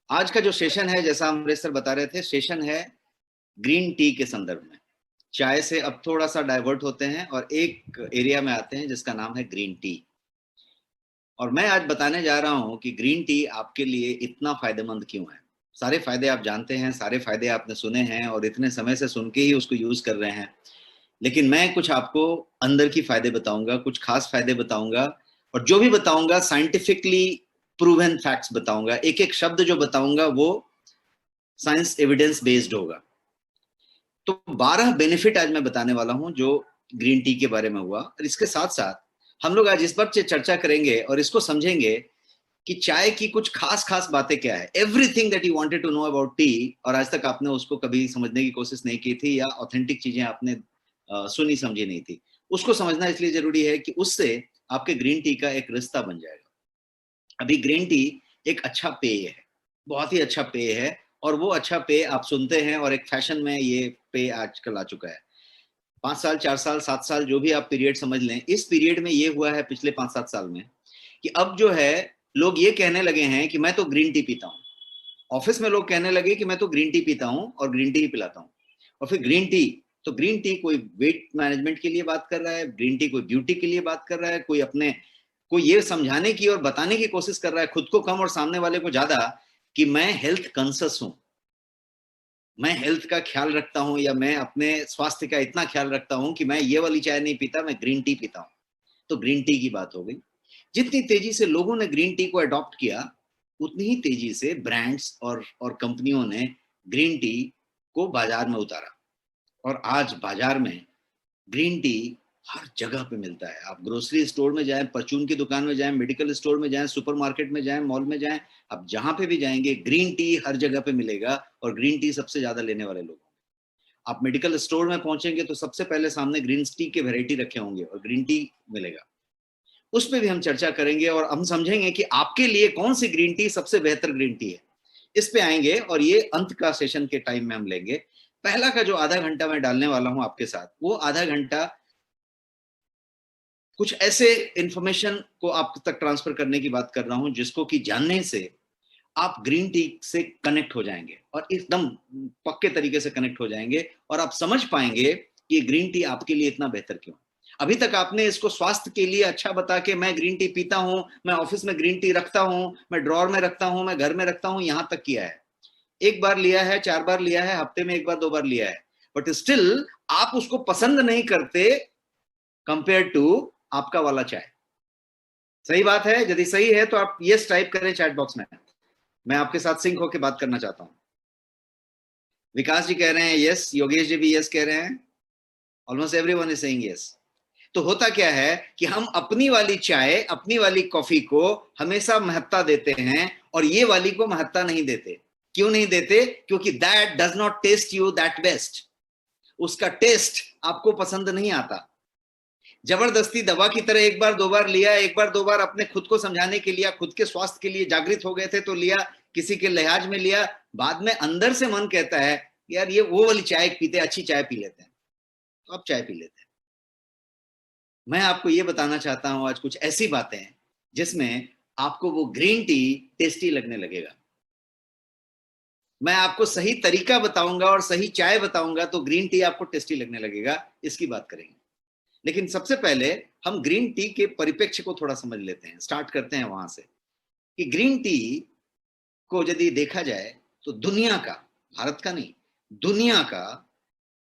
आज का जो सेशन है, जैसा अमरीश सर बता रहे थे, सेशन है ग्रीन टी के संदर्भ में। चाय से अब थोड़ा सा डाइवर्ट होते हैं और एक एरिया में आते हैं जिसका नाम है ग्रीन टी। और मैं आज बताने जा रहा हूं कि ग्रीन टी आपके लिए इतना फायदेमंद क्यों है। सारे फायदे आप जानते हैं, सारे फायदे आपने सुने हैं और इतने समय से सुन के ही उसको यूज कर रहे हैं। लेकिन मैं कुछ आपको अंदर की फायदे बताऊंगा, कुछ खास फायदे बताऊंगा, और जो भी बताऊंगा साइंटिफिकली प्रूवन फैक्ट्स बताऊंगा। एक एक शब्द जो बताऊंगा वो साइंस एविडेंस बेस्ड होगा। तो 12 बेनिफिट आज मैं बताने वाला हूं जो ग्रीन टी के बारे में हुआ। और इसके साथ साथ हम लोग आज इस पर चर्चा करेंगे और इसको समझेंगे कि चाय की कुछ खास खास बातें क्या है। Everything that you wanted to know about tea और आज तक आपने उसको कभी समझने की कोशिश नहीं की थी, या ऑथेंटिक चीजें आपने सुनी समझी नहीं थी, उसको समझना इसलिए जरूरी है कि उससे आपके ग्रीन टी का एक रिश्ता बन जाएगा। अभी ग्रीन टी एक अच्छा पेय है, बहुत ही अच्छा पेय है, और वो अच्छा पेय आप सुनते हैं और एक फैशन में ये पेय आजकल आ चुका है। 5 साल, 4 साल, 7 साल, जो भी आप पीरियड समझ लें, इस पीरियड में ये हुआ है पिछले 5-7 साल में कि अब जो है लोग ये कहने लगे हैं कि मैं तो ग्रीन टी पीता हूँ। ऑफिस में लोग कहने लगे कि मैं तो ग्रीन टी पीता हूँ और ग्रीन टी ही पिलाता हूँ। और फिर ग्रीन टी, तो ग्रीन टी कोई वेट मैनेजमेंट के लिए बात कर रहा है, ग्रीन टी कोई ब्यूटी के लिए बात कर रहा है, कोई ये समझाने की और बताने की कोशिश कर रहा है, खुद को कम और सामने वाले को ज्यादा, कि मैं हेल्थ कॉन्शियस हूं, मैं हेल्थ का ख्याल रखता हूं, या मैं अपने स्वास्थ्य का इतना ख्याल रखता हूं कि मैं ये वाली चाय नहीं पीता, मैं ग्रीन टी पीता हूं। तो ग्रीन टी की बात हो गई। जितनी तेजी से लोगों ने ग्रीन टी को अडॉप्ट किया, उतनी ही तेजी से ब्रांड्स और कंपनियों ने ग्रीन टी को बाजार में उतारा। और आज बाजार में ग्रीन टी हर जगह पे मिलता है। आप ग्रोसरी स्टोर में जाएं, परचून की दुकान में जाएं, मेडिकल स्टोर में जाएं, सुपरमार्केट में जाएं, मॉल में जाएं, आप जहां पे भी जाएंगे ग्रीन टी हर जगह पे मिलेगा। और ग्रीन टी सबसे ज्यादा लेने वाले लोग, आप मेडिकल स्टोर में पहुंचेंगे तो सबसे पहले सामने ग्रीन टी के वैरायटी रखे होंगे और ग्रीन टी मिलेगा। उस पर भी हम चर्चा करेंगे और हम समझेंगे कि आपके लिए कौन सी ग्रीन टी सबसे बेहतर ग्रीन टी है। इस पे आएंगे और ये अंत का सेशन के टाइम में हम लेंगे। पहला का जो आधा घंटा मैं डालने वाला हूं आपके साथ, वो आधा घंटा कुछ ऐसे इंफॉर्मेशन को आप तक ट्रांसफर करने की बात कर रहा हूं जिसको कि जानने से आप ग्रीन टी से कनेक्ट हो जाएंगे और एकदम पक्के तरीके से कनेक्ट हो जाएंगे और आप समझ पाएंगे कि ग्रीन टी आपके लिए इतना बेहतर क्यों। अभी तक आपने इसको स्वास्थ्य के लिए अच्छा बता के, मैं ग्रीन टी पीता हूं, मैं ऑफिस में ग्रीन टी रखता हूं, मैं ड्रॉर में रखता हूं, मैं घर में रखता हूं, यहां तक किया है। एक बार लिया है, 4 बार लिया है, हफ्ते में एक बार 2 बार लिया है, बट स्टिल आप उसको पसंद नहीं करते कंपेयर टू आपका वाला चाय। सही बात है? यदि सही है तो आप यस टाइप करें चैट बॉक्स में। मैं आपके साथ सिंक होकर बात करना चाहता हूं। विकास जी कह रहे हैं यस, योगेश जी भी यस कह रहे हैं, almost everyone is saying yes. तो होता क्या है कि हम अपनी वाली चाय, अपनी वाली कॉफी को हमेशा महत्ता देते हैं और ये वाली को महत्ता नहीं देते। क्यों नहीं देते? क्योंकि that does not taste you that best. उसका टेस्ट आपको पसंद नहीं आता। जबरदस्ती दवा की तरह एक बार 2 बार लिया, एक बार 2 बार अपने खुद को समझाने के लिए, खुद के स्वास्थ्य के लिए जागृत हो गए थे तो लिया, किसी के लिहाज में लिया, बाद में अंदर से मन कहता है यार ये वो वाली चाय पीते, अच्छी चाय पी लेते हैं, तो अब चाय पी लेते हैं। मैं आपको ये बताना चाहता हूं आज कुछ ऐसी बातें जिसमें आपको वो ग्रीन टी टेस्टी लगने लगेगा। मैं आपको सही तरीका बताऊंगा और सही चाय बताऊंगा तो ग्रीन टी आपको टेस्टी लगने लगेगा। इसकी बात करेंगे। लेकिन सबसे पहले हम ग्रीन टी के परिप्रेक्ष्य को थोड़ा समझ लेते हैं, स्टार्ट करते हैं वहां से कि ग्रीन टी को यदि देखा जाए तो दुनिया का, भारत का नहीं, दुनिया का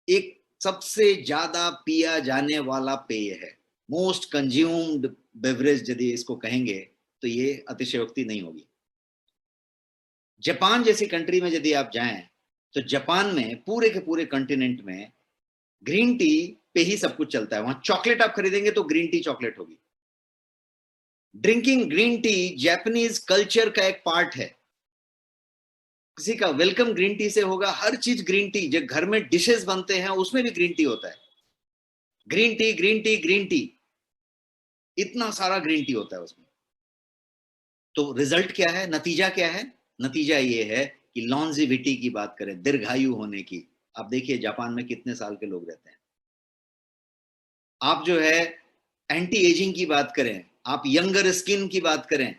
एक सबसे ज्यादा पिया जाने वाला पेय है। मोस्ट कंज्यूम्ड बेवरेज यदि इसको कहेंगे तो ये अतिशयोक्ति नहीं होगी। जापान जैसी कंट्री में यदि आप जाएं तो जापान में पूरे के पूरे कॉन्टिनेंट में ग्रीन टी पे ही सब कुछ चलता है। वहां चॉकलेट आप खरीदेंगे तो ग्रीन टी चॉकलेट होगी। Drinking green tea Japanese culture का एक पार्ट है। किसी का वेलकम ग्रीन टी से होगा, हर चीज ग्रीन टी, जो घर में डिशेस बनते हैं उसमें भी ग्रीन टी होता है। Green tea, green tea, green tea, इतना सारा ग्रीन टी होता है उसमें। तो रिजल्ट क्या है, नतीजा क्या है? नतीजा ये है कि लॉन्जिविटी की बात करें, दीर्घायु होने की, आप देखिए जापान में कितने साल के लोग रहते हैं। आप जो है एंटी एजिंग की बात करें, आप यंगर स्किन की बात करें,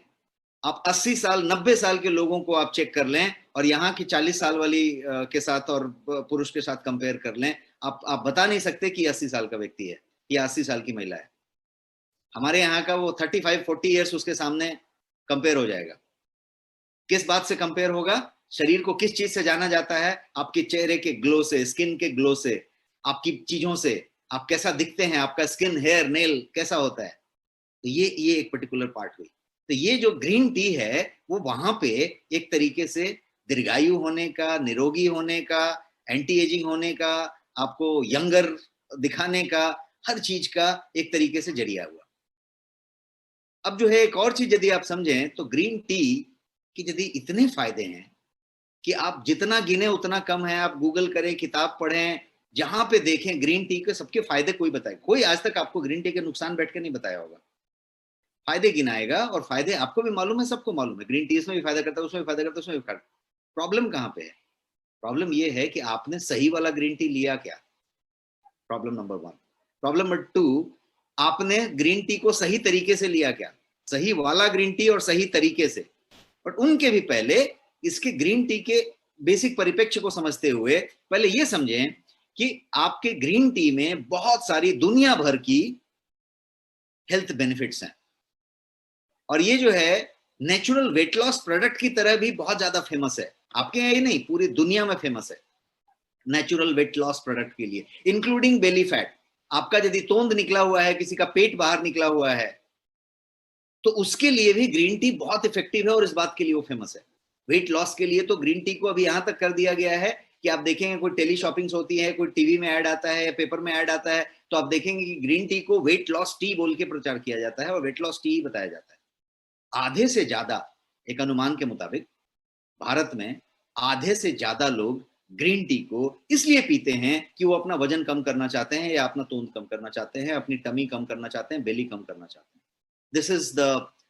आप 80 साल 90 साल के लोगों को आप चेक कर लें और यहाँ की 40 साल वाली के साथ और पुरुष के साथ कंपेयर कर लें, आप बता नहीं सकते कि 80 साल का व्यक्ति है या 80 साल की महिला है। हमारे यहाँ का वो 35-40 ईयर्स उसके सामने कंपेयर हो जाएगा। किस बात से कंपेयर होगा? शरीर को किस चीज से जाना जाता है? आपके चेहरे के ग्लो से, स्किन के ग्लो से, आपकी चीजों से, आप कैसा दिखते हैं, आपका स्किन, हेयर, नेल कैसा होता है। तो ये एक पर्टिकुलर पार्ट हुई। तो ये जो ग्रीन टी है वो वहां पे एक तरीके से दीर्घायु होने का, निरोगी होने का, एंटी एजिंग होने का, आपको यंगर दिखाने का, हर चीज का एक तरीके से जरिया हुआ। अब जो है एक और चीज यदि आप समझें तो ग्रीन टी की यदि इतने फायदे हैं कि आप जितना गिने उतना कम है। आप गूगल करें, किताब पढ़ें, जहां पे देखें ग्रीन टी के सबके फायदे कोई बताए, कोई आज तक आपको ग्रीन टी के नुकसान बैठ के नहीं बताया होगा। फायदे गिनाएगा और फायदे आपको भी मालूम है, सबको मालूम है, ग्रीन टी इसमें भी फायदा करता है, उसमें भी फायदा करता है, उसमें भी फायदा। प्रॉब्लम कहां पे है? प्रॉब्लम ये है कि आपने सही वाला ग्रीन टी लिया क्या? Problem number 1। प्रॉब्लम नंबर 2, आपने ग्रीन टी को सही तरीके से लिया क्या? सही वाला ग्रीन टी और सही तरीके से। बट उनके भी पहले इसके ग्रीन टी के बेसिक परिप्रेक्ष्य को समझते हुए पहले ये समझें कि आपके ग्रीन टी में बहुत सारी दुनिया भर की हेल्थ बेनिफिट्स हैं और ये जो है नेचुरल वेट लॉस प्रोडक्ट की तरह भी बहुत ज्यादा फेमस है। आपके यहाँ ही नहीं, पूरी दुनिया में फेमस है नेचुरल वेट लॉस प्रोडक्ट के लिए, इंक्लूडिंग बेली फैट। आपका यदि तोंद निकला हुआ है, किसी का पेट बाहर निकला हुआ है, तो उसके लिए भी ग्रीन टी बहुत इफेक्टिव है और इस बात के लिए वो फेमस है। वेट लॉस के लिए तो ग्रीन टी को अभी यहां तक कर दिया गया है कि आप देखेंगे कोई टेली शॉपिंग्स होती है, कोई टीवी में ऐड आता है या पेपर में ऐड आता है, तो आप देखेंगे कि ग्रीन टी को वेट लॉस टी बोल के प्रचार किया जाता है और वेट लॉस टी ही बताया जाता है। आधे से ज्यादा, एक अनुमान के मुताबिक भारत में आधे से ज्यादा लोग ग्रीन टी को इसलिए पीते हैं कि वो अपना वजन कम करना चाहते हैं या अपना तोंद कम करना चाहते हैं, अपनी टमी कम करना चाहते हैं, बेली कम करना चाहते हैं। This is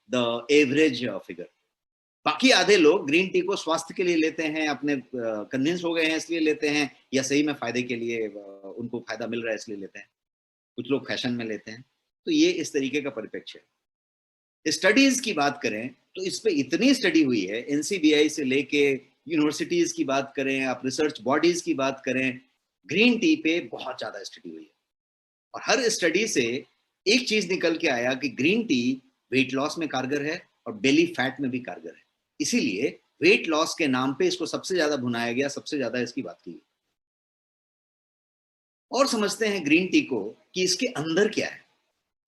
the average figure. बाकी आधे लोग ग्रीन टी को स्वास्थ्य के लिए लेते हैं, अपने कन्विंस हो गए हैं इसलिए लेते हैं, या सही में फायदे के लिए उनको फायदा मिल रहा है इसलिए लेते हैं। कुछ लोग फैशन में लेते हैं। तो ये इस तरीके का परिप्रेक्ष्य है। स्टडीज की बात करें तो इस पे इतनी स्टडी हुई है, एनसीबीआई से लेके यूनिवर्सिटीज की बात करें, आप रिसर्च बॉडीज की बात करें, ग्रीन टी पे बहुत ज्यादा स्टडी हुई है और हर स्टडी से एक चीज निकल के आया कि ग्रीन टी वेट लॉस में कारगर है और बेली फैट में भी कारगर है। इसीलिए वेट लॉस के नाम पे इसको सबसे ज्यादा भुनाया गया, सबसे ज्यादा इसकी बात की। और समझते हैं ग्रीन टी को कि इसके अंदर क्या है,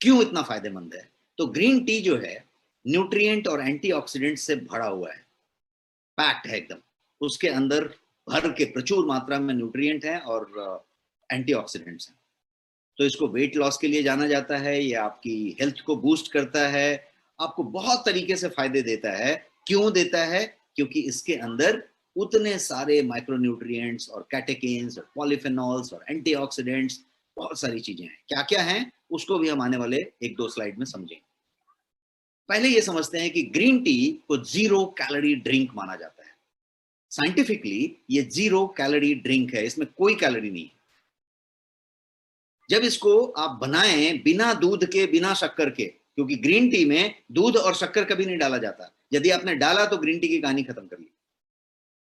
क्यों इतना फायदेमंद है। तो ग्रीन टी जो है न्यूट्रिएंट और एंटीऑक्सीडेंट से भरा हुआ है, पैक्ड है एकदम। उसके अंदर भर के प्रचुर मात्रा में न्यूट्रिएंट है और एंटीऑक्सीडेंट्स हैं। तो इसको वेट लॉस के लिए जाना जाता है, ये आपकी हेल्थ को बूस्ट करता है, आपको बहुत तरीके से फायदे देता है। क्यों देता है? क्योंकि इसके अंदर उतने सारे माइक्रोन्यूट्रिएंट्स और कैटेकिन्स और पॉलीफेनॉल्स और एंटीऑक्सीडेंट्स, बहुत सारी चीजें हैं। क्या क्या हैं उसको भी हम आने वाले 1-2 स्लाइड में समझेंगे। पहले ये समझते हैं कि ग्रीन टी को 0 कैलोरी ड्रिंक माना जाता है। साइंटिफिकली ये 0 कैलोरी ड्रिंक है, इसमें कोई कैलोरी नहीं है। जब इसको आप बनाएं बिना दूध के, बिना शक्कर के, क्योंकि ग्रीन टी में दूध और शक्कर कभी नहीं डाला जाता, यदि आपने डाला तो ग्रीन टी की कहानी खत्म कर ली।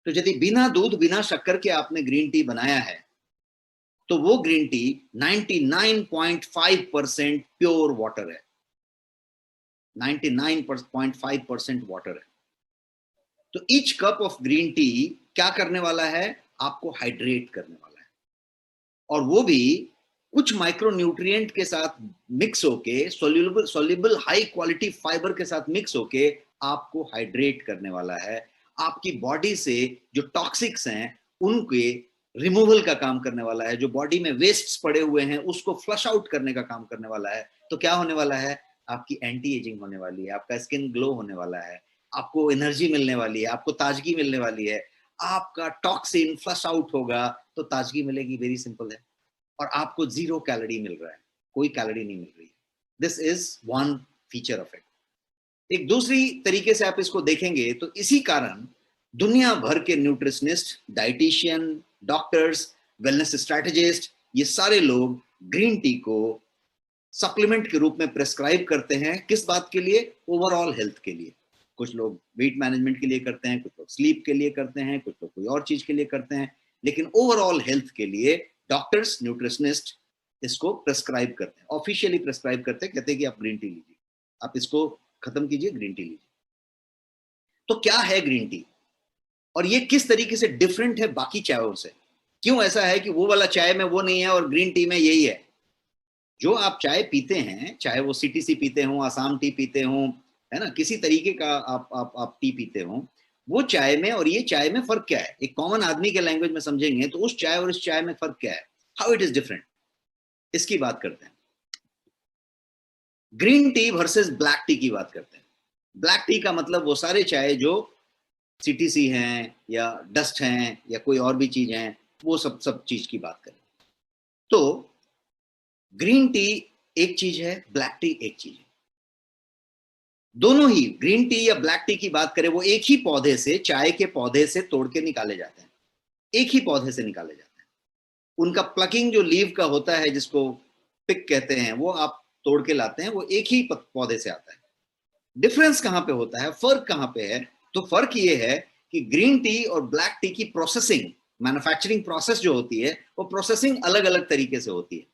तो यदि बिना दूध बिना शक्कर के आपने ग्रीन टी बनाया है तो वो ग्रीन टी 99.5% प्योर वाटर है, 99.5% वाटर है। तो each cup of green tea क्या करने वाला है? आपको हाइड्रेट करने वाला है और वो भी कुछ माइक्रोन्यूट्रिएंट के साथ मिक्स होके, सोल्यूबल हाई क्वालिटी फाइबर के साथ मिक्स होके आपको हाइड्रेट करने वाला है। आपकी बॉडी से जो टॉक्सिक्स हैं उनके रिमूवल का काम करने वाला है, जो बॉडी में वेस्ट्स पड़े हुए हैं उसको फ्लश आउट करने का काम करने वाला है। तो क्या होने वाला है? आपकी एंटी एजिंग होने वाली है, आपका स्किन ग्लो होने वाला है, आपको एनर्जी मिलने वाली है, आपको ताजगी मिलने वाली है, आपका टॉक्सिन फ्लश आउट होगा तो ताजगी मिलेगी। वेरी सिंपल है। और आपको 0 कैलोरी मिल रहा है, कोई कैलोरी नहीं मिल रही है। This is one feature of it. एक दूसरी तरीके से आप इसको देखेंगे तो इसी कारण दुनिया भर के nutritionist, dietitian, doctors, wellness strategist, ये सारे लोग ग्रीन टी को सप्लीमेंट के रूप में प्रेस्क्राइब करते हैं। किस बात के लिए? ओवरऑल हेल्थ के लिए। कुछ लोग वेट मैनेजमेंट के लिए करते हैं, कुछ लोग स्लीप के लिए करते हैं, कुछ लोग कोई और चीज के लिए करते हैं, लेकिन ओवरऑल हेल्थ के लिए डॉक्टर्स, न्यूट्रिशनिस्ट इसको प्रेस्क्राइब करते हैं, ऑफिशियली प्रेस्क्राइब करते हैं, कहते हैं कि आप ग्रीन टी लीजिए, आप इसको खत्म कीजिए, ग्रीन टी लीजिए। तो क्या है ग्रीन टी और ये किस तरीके से डिफरेंट है बाकी चायों से? क्यों ऐसा है कि वो वाला चाय में वो नहीं है और ग्रीन टी में यही है? जो आप चाय पीते हैं, चाहे वो सीटीसी पीते हो, आसाम टी पीते हो, है ना, किसी तरीके का आप टी पीते हो, वो चाय में और ये चाय में फर्क क्या है? एक कॉमन आदमी के लैंग्वेज में समझेंगे तो उस चाय और इस चाय में फर्क क्या है, हाउ इट इज डिफरेंट, इसकी बात करते हैं। Green T versus black T की बात करते हैं। ब्लैक टी का मतलब वो सारे चाय जो सीटीसी हैं या डस्ट हैं या कोई और भी चीज हैं, वो सब चीज की बात करें तो ग्रीन टी एक चीज है, ब्लैक टी एक चीज है। दोनों ही ग्रीन टी या ब्लैक टी की बात करें, वो एक ही पौधे से, चाय के पौधे से तोड़ के निकाले जाते हैं, एक ही पौधे से निकाले जाते हैं। उनका प्लकिंग जो लीव का होता है, जिसको पिक कहते हैं, वो आप तोड़ के लाते हैं, वो एक ही पौधे से आता है। डिफरेंस कहां पे होता है, फर्क कहां पे है? तो फर्क ये है कि ग्रीन टी और ब्लैक टी की प्रोसेसिंग, मैन्युफैक्चरिंग प्रोसेस जो होती है, वो प्रोसेसिंग अलग अलग तरीके से होती है।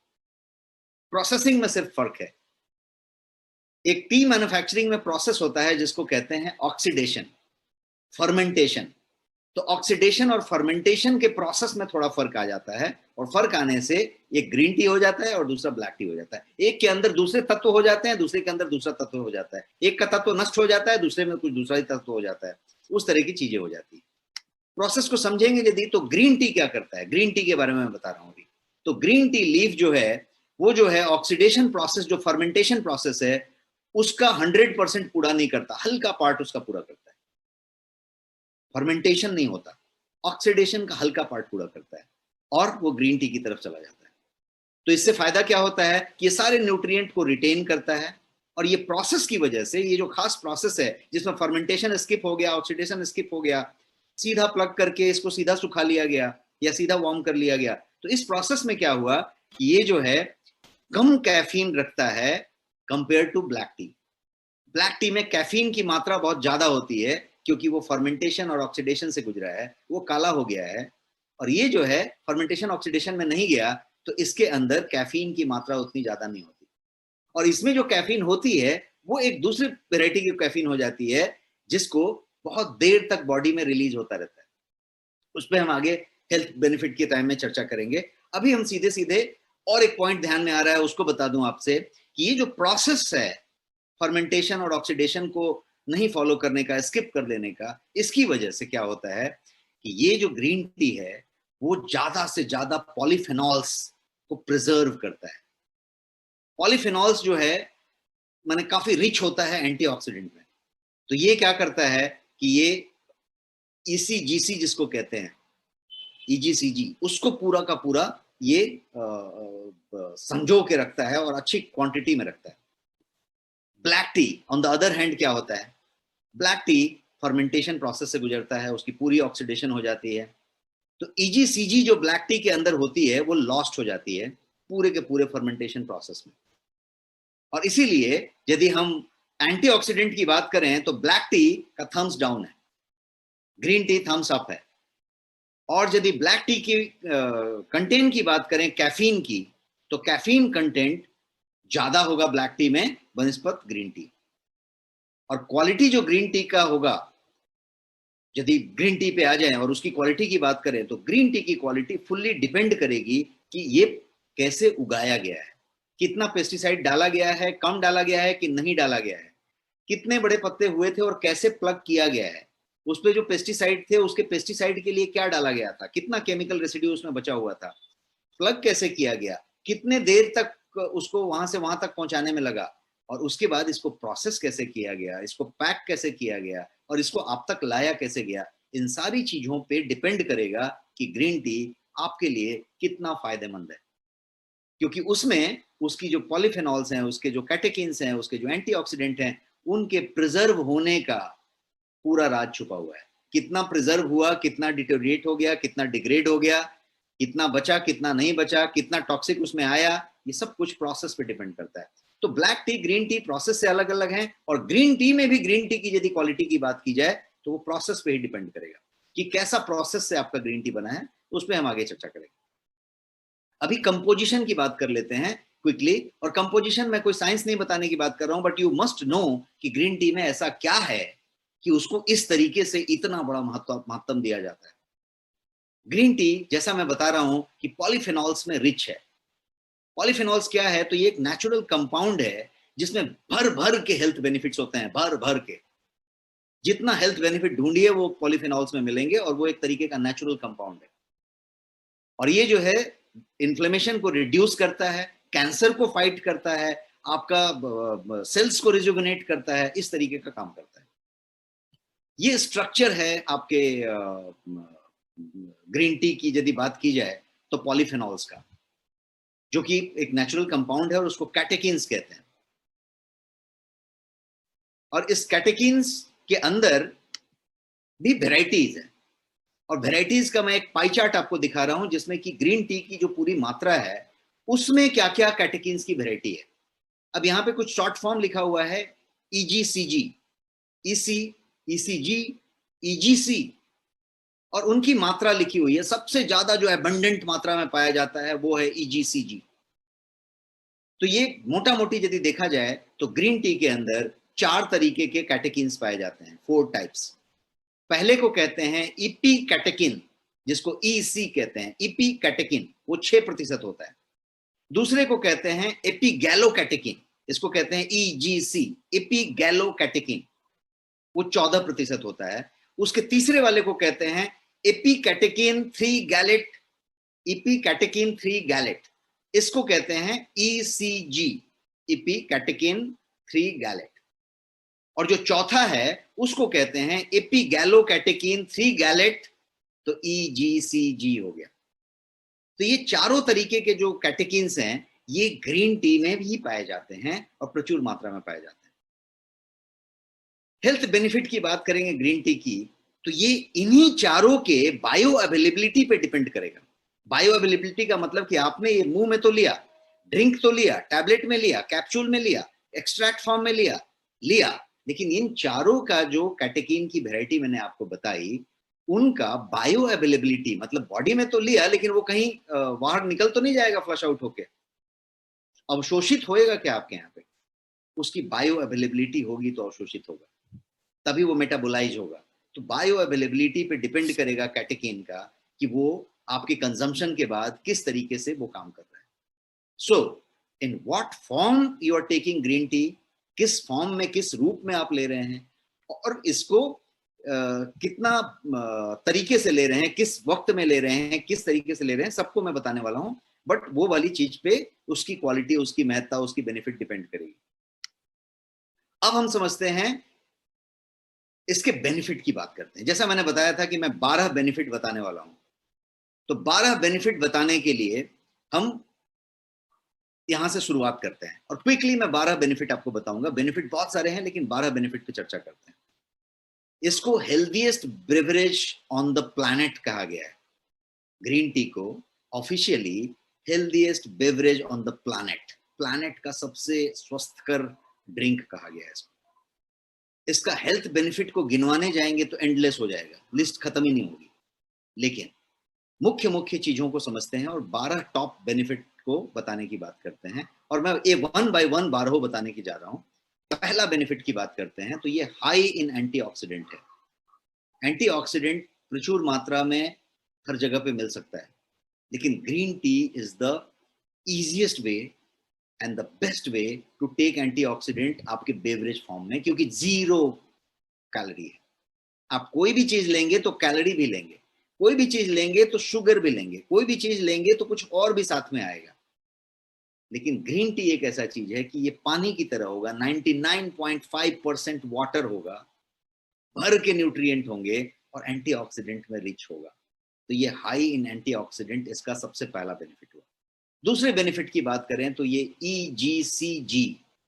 प्रोसेसिंग में सिर्फ फर्क है। एक टी मैन्युफैक्चरिंग में प्रोसेस होता है जिसको कहते हैं ऑक्सीडेशन, फर्मेंटेशन। तो ऑक्सीडेशन और फर्मेंटेशन के प्रोसेस में थोड़ा फर्क आ जाता है, और फर्क आने से एक ग्रीन टी हो जाता है और दूसरा ब्लैक टी हो जाता है। एक के अंदर दूसरे तत्व हो जाते हैं, दूसरे के अंदर दूसरा तत्व हो जाता है, एक का तत्व नष्ट हो जाता है, दूसरे में कुछ दूसरा ही तत्व हो जाता है, उस तरह की चीजें हो जाती है। प्रोसेस को समझेंगे यदि, तो ग्रीन टी क्या करता है, ग्रीन टी के बारे में मैं बता रहा हूं अभी। तो ग्रीन टी लीफ जो है, वो जो है ऑक्सीडेशन प्रोसेस, जो फर्मेंटेशन प्रोसेस है, उसका 100% पूरा नहीं करता, हल्का पार्ट उसका पूरा करता है। फर्मेंटेशन नहीं होता, ऑक्सीडेशन का हल्का पार्ट पूरा करता है, और वो ग्रीन टी की तरफ चला जाता है। तो इससे फायदा क्या होता है कि ये सारे न्यूट्रिएंट को रिटेन करता है, और ये प्रोसेस की वजह से, ये जो खास प्रोसेस है जिसमें फर्मेंटेशन स्किप हो गया, ऑक्सीडेशन स्किप हो गया, सीधा प्लग करके इसको सीधा सुखा लिया गया या सीधा वार्म कर लिया गया, तो इस प्रोसेस में क्या हुआ कि ये जो है कम कैफीन रखता है compare to black tea. Black tea में कैफीन की मात्रा बहुत ज्यादा होती है, क्योंकि वो फर्मेंटेशन और ऑक्सीडेशन से गुजरा है, वो काला हो गया है। और ये जो है फर्मेंटेशन ऑक्सीडेशन में नहीं गया, तो इसके अंदर कैफीन की मात्रा उतनी ज्यादा नहीं होती। और इसमें जो कैफीन होती है, वो एक दूसरी वेराइटी की कैफीन हो जाती है, जिसको बहुत देर तक बॉडी में रिलीज होता रहता है। उस पर हम आगे हेल्थ बेनिफिट के टाइम में चर्चा करेंगे। अभी हम सीधे सीधे, और एक पॉइंट ध्यान में आ रहा है, उसको बता दूं आपसे, कि ये जो प्रोसेस है फर्मेंटेशन और ऑक्सीडेशन को नहीं फॉलो करने का, स्किप कर देने का, इसकी वजह से क्या होता है कि ये जो ग्रीन टी है, वो ज्यादा से ज्यादा पॉलीफेनॉल्स को प्रिजर्व करता है। पॉलीफेनॉल्स जो है माने काफी रिच होता है एंटीऑक्सीडेंट में। तो ये क्या करता है कि ये ईसीजीसी जिसको कहते हैं, ईजीसीजी, उसको पूरा का पूरा ये संजो के रखता है और अच्छी क्वांटिटी में रखता है। Black T on the other hand क्या होता है, ब्लैक टी फर्मेंटेशन प्रोसेस से गुजरता है, उसकी पूरी ऑक्सीडेशन हो जाती है, तो ईजीसीजी जो ब्लैक टी के अंदर होती है, वो लॉस्ट हो जाती है पूरे के पूरे फर्मेंटेशन प्रोसेस में। और इसीलिए यदि हम एंटीऑक्सीडेंट की बात करें, तो ब्लैक टी का थम्स डाउन है, ग्रीन टी थम्स अप है। और यदि ब्लैक टी की कंटेंट की बात करें, कैफीन की, तो कैफीन कंटेंट ज्यादा होगा ब्लैक टी में बनस्पत ग्रीन टी। और क्वालिटी जो ग्रीन टी का होगा, यदि ग्रीन टी पे आ जाए और उसकी क्वालिटी की बात करें, तो ग्रीन टी की क्वालिटी फुल्ली डिपेंड करेगी कि ये कैसे उगाया गया है, कितना पेस्टिसाइड डाला गया है, कम डाला गया है कि नहीं डाला गया है, कितने बड़े पत्ते हुए थे और कैसे प्लग किया गया है, उस पे जो पेस्टिसाइड थे, उसके पेस्टिसाइड के लिए क्या डाला गया था, कितना केमिकल रेसिड्यू उसमें बचा हुआ था, प्लग कैसे किया गया, कितने देर तक उसको वहां से वहां तक पहुंचाने में लगा, और उसके बाद इसको प्रोसेस कैसे किया गया, इसको पैक कैसे किया गया, और इसको आप तक लाया कैसे गया। इन सारी चीजों पे डिपेंड करेगा कि ग्रीन टी आपके लिए कितना फायदेमंद है, क्योंकि उसमें उसकी जो पॉलीफेनॉल्स हैं, उसके जो कैटेकिन्स हैं, उसके जो एंटीऑक्सीडेंट हैं, उनके प्रिजर्व होने का पूरा राज छुपा हुआ है। कितना प्रिजर्व हुआ, कितना डिटोरिएट हो गया, कितना डिग्रेड हो गया, कितना बचा, कितना नहीं बचा, कितना टॉक्सिक उसमें आया, ये सब कुछ प्रोसेस पे डिपेंड करता है। तो black T, green tea process से अलग अलग हैं, और ग्रीन टी में भी ग्रीन टी की यदि क्वालिटी की बात की जाए तो वो प्रोसेस पे ही डिपेंड करेगा कि कैसा प्रोसेस से आपका ग्रीन टी बना है, उस पर हम आगे चर्चा करेंगे। अभी कंपोजिशन की बात कर लेते हैं क्विकली, और कंपोजिशन में कोई साइंस नहीं बताने की बात कर रहा हूं, बट यू मस्ट नो कि ग्रीन टी में ऐसा क्या है कि उसको इस तरीके से इतना बड़ा महत्व दिया जाता है। ग्रीन टी, जैसा मैं बता रहा हूं कि पॉलीफेनॉल्स में रिच है। पॉलीफेनॉल्स क्या है? तो ये एक नेचुरल कंपाउंड है जिसमें भर भर के हेल्थ बेनिफिट्स होते हैं, भर भर के। जितना हेल्थ बेनिफिट ढूंढिए वो पॉलीफेनॉल्स में मिलेंगे, और वो एक तरीके का नेचुरल कंपाउंड है। और ये जो है इन्फ्लेमेशन को रिड्यूस करता है, कैंसर को फाइट करता है, आपका सेल्स को रिजुविनेट करता है, इस तरीके का काम करता है। ये स्ट्रक्चर है आपके ग्रीन टी की यदि बात की जाए तो पॉलीफेनॉल्स का, जो कि एक नेचुरल कंपाउंड है और उसको कैटेकिन्स कहते हैं। और इस कैटेकिन्स के अंदर भी वेराइटीज है, और वेराइटीज का मैं एक पाई चार्ट आपको दिखा रहा हूं जिसमें कि ग्रीन टी की जो पूरी मात्रा है उसमें क्या क्या कैटेकिन्स की वेराइटी है। अब यहाँ पे कुछ शॉर्ट फॉर्म लिखा हुआ है, EGCG, EC, ECG, EGC, और उनकी मात्रा लिखी हुई है। सबसे ज्यादा जो एबंडेंट मात्रा में पाया जाता है वो है EGCG। तो ये मोटा मोटी यदि देखा जाए तो ग्रीन टी के अंदर 4 तरीके के कैटेकिन्स पाए जाते हैं, 4 टाइप्स। पहले को कहते हैं ईपी कैटेकिन, जिसको EC कहते हैं, ईपी कैटेकिन, वो 6% होता है। दूसरे को कहते हैं एपिगैलोकैटेकिन, इसको कहते हैं EGC, एपिगैलोकैटेकिन, वो 14% होता है। उसके तीसरे वाले को कहते हैं एपिकैटेकिन 3 गैलेट, एपिकैटेकिन 3 गैलेट, इसको कहते हैं ECG, एपिकैटेकिन 3 गैलेट। और जो चौथा है उसको कहते हैं एपिगैलोकैटेकिन 3 गैलेट, तो EGCG हो गया। तो ये चारों तरीके के जो कैटेकिन्स हैं ये ग्रीन टी में भी पाए जाते हैं और प्रचुर मात्रा में पाए जाते हैं। हेल्थ बेनिफिट की बात करेंगे ग्रीन टी की, तो ये इन्हीं चारों के बायो अवेलेबिलिटी पे डिपेंड करेगा। बायो अवेलेबिलिटी का मतलब कि आपने ये मुंह में तो लिया, ड्रिंक तो लिया, टैबलेट में लिया, कैप्सूल में लिया, एक्सट्रैक्ट फॉर्म में लिया, लेकिन इन चारों का जो कैटेकिन की वैरायटी मैंने आपको बताई, उनका बायो अवेलेबिलिटी मतलब बॉडी में तो लिया लेकिन वो कहीं बाहर निकल तो नहीं जाएगा फ्लश आउट होके, अवशोषित होएगा क्या आपके यहाँ पे? उसकी बायो अवेलेबिलिटी होगी तो अवशोषित होगा, तभी वो मेटाबोलाइज होगा। तो बायो अवेलेबिलिटी पे डिपेंड करेगा कैटेकिन का कि वो आपके कंजम्पशन के बाद किस तरीके से वो काम कर रहा है। So in what form you are taking green tea, किस फॉर्म में, किस रूप में आप ले रहे हैं, और इसको कितना तरीके से ले रहे हैं, किस वक्त में ले रहे हैं, किस तरीके से ले रहे हैं, सबको मैं बताने वाला हूं। बट वो वाली चीज पे उसकी क्वालिटी, उसकी महत्ता, उसकी बेनिफिट डिपेंड करेगी। अब हम समझते हैं इसके बेनिफिट की बात करते हैं। जैसा मैंने बताया था कि मैं 12 बेनिफिट बताने वाला हूं, तो 12 बेनिफिट बताने के लिए हम यहां से शुरुआत करते हैं, और क्विकली मैं 12 बेनिफिट आपको बताऊंगा। बेनिफिट बहुत सारे हैं लेकिन 12 बेनिफिट पे चर्चा करते हैं। इसको healthiest beverage on the planet कहा गया है। ग्रीन टी को officially healthiest beverage on the planet, planet का सबसे स्वस्थकर ड्रिंक कहा गया है इसको। इसका हेल्थ बेनिफिट को गिनवाने जाएंगे तो एंडलेस हो जाएगा, लिस्ट खत्म ही नहीं होगी। लेकिन मुख्य मुख्य चीजों को समझते हैं और 12 टॉप बेनिफिट को बताने की बात करते हैं, और मैं ये 1 by 1 12 बताने की जा रहा हूं। पहला बेनिफिट की बात करते हैं तो ये हाई इन एंटीऑक्सीडेंट है। एंटीऑक्सीडेंट प्रचुर मात्रा में हर जगह पे मिल सकता है, लेकिन green tea is the easiest way and the best way to take antioxidant आपके बेवरेज फॉर्म में, क्योंकि 0 कैलोरी है। आप कोई भी चीज लेंगे तो कैलोरी भी लेंगे, कोई भी चीज लेंगे तो शुगर भी लेंगे, कोई भी चीज लेंगे तो कुछ और भी साथ में आएगा। लेकिन ग्रीन टी एक ऐसा चीज है कि ये पानी की तरह होगा, 99.5% वाटर होगा, भर के न्यूट्रिएंट होंगे और एंटीऑक्सीडेंट में रिच होगा। तो ये हाई इन एंटीऑक्सीडेंट इसका सबसे पहला बेनिफिट हुआ। दूसरे बेनिफिट की बात करें तो ये EGCG,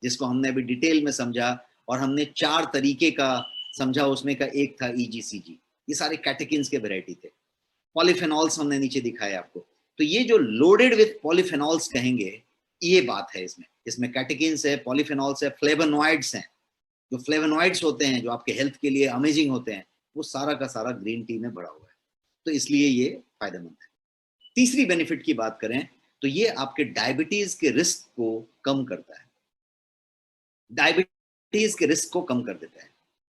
जिसको हमने अभी डिटेल में समझा और हमने 4 तरीके का समझा, उसमें का एक था EGCG। ये सारे कैटेकिन्स के वैरायटी थे। पॉलीफेनॉल्स हमने नीचे दिखाए आपको। तो ये जो लोडेड विथ पॉलीफेनॉल्स कहेंगे ये बात है इसमें। इसमें कैटेकिन्स है, पॉलीफेनॉल्स है, फ्लेवोनॉइड्स हैं। जो फ्लेवोनॉइड्स होते हैं जो आपके हेल्थ के लिए अमेजिंग होते हैं, वो सारा का सारा ग्रीन टी में भरा हुआ है, तो इसलिए ये फायदेमंद है। तीसरी बेनिफिट की बात करें तो ये आपके डायबिटीज के रिस्क को कम करता है। डायबिटीज के रिस्क को कम कर देता है।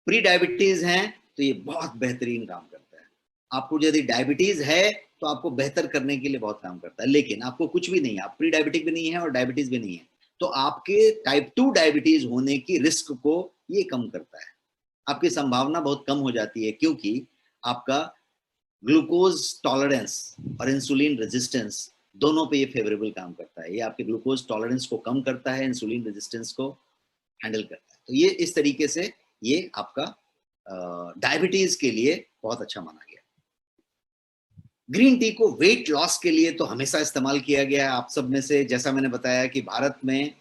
प्री डायबिटीज है तो ये बहुत बेहतरीन काम करता है। आपको यदि डायबिटीज है तो आपको बेहतर करने के लिए बहुत काम करता है। लेकिन आपको कुछ भी नहीं है, आप प्री डायबिटिक भी नहीं है और डायबिटीज भी नहीं है, तो आपके टाइप 2 डायबिटीज होने की रिस्क को ये कम करता है। आपकी संभावना बहुत कम हो जाती है, क्योंकि आपका ग्लूकोज टॉलरेंस और इंसुलिन रेजिस्टेंस दोनों पे ये फेवरेबल काम करता है। ये आपके ग्लूकोज टॉलरेंस को कम करता है, इंसुलिन रेजिस्टेंस को हैंडल करता है। तो ये इस तरीके से ये आपका डायबिटीज के लिए बहुत अच्छा माना गया। ग्रीन टी को वेट लॉस के लिए तो हमेशा इस्तेमाल किया गया है। आप सब में से, जैसा मैंने बताया कि भारत में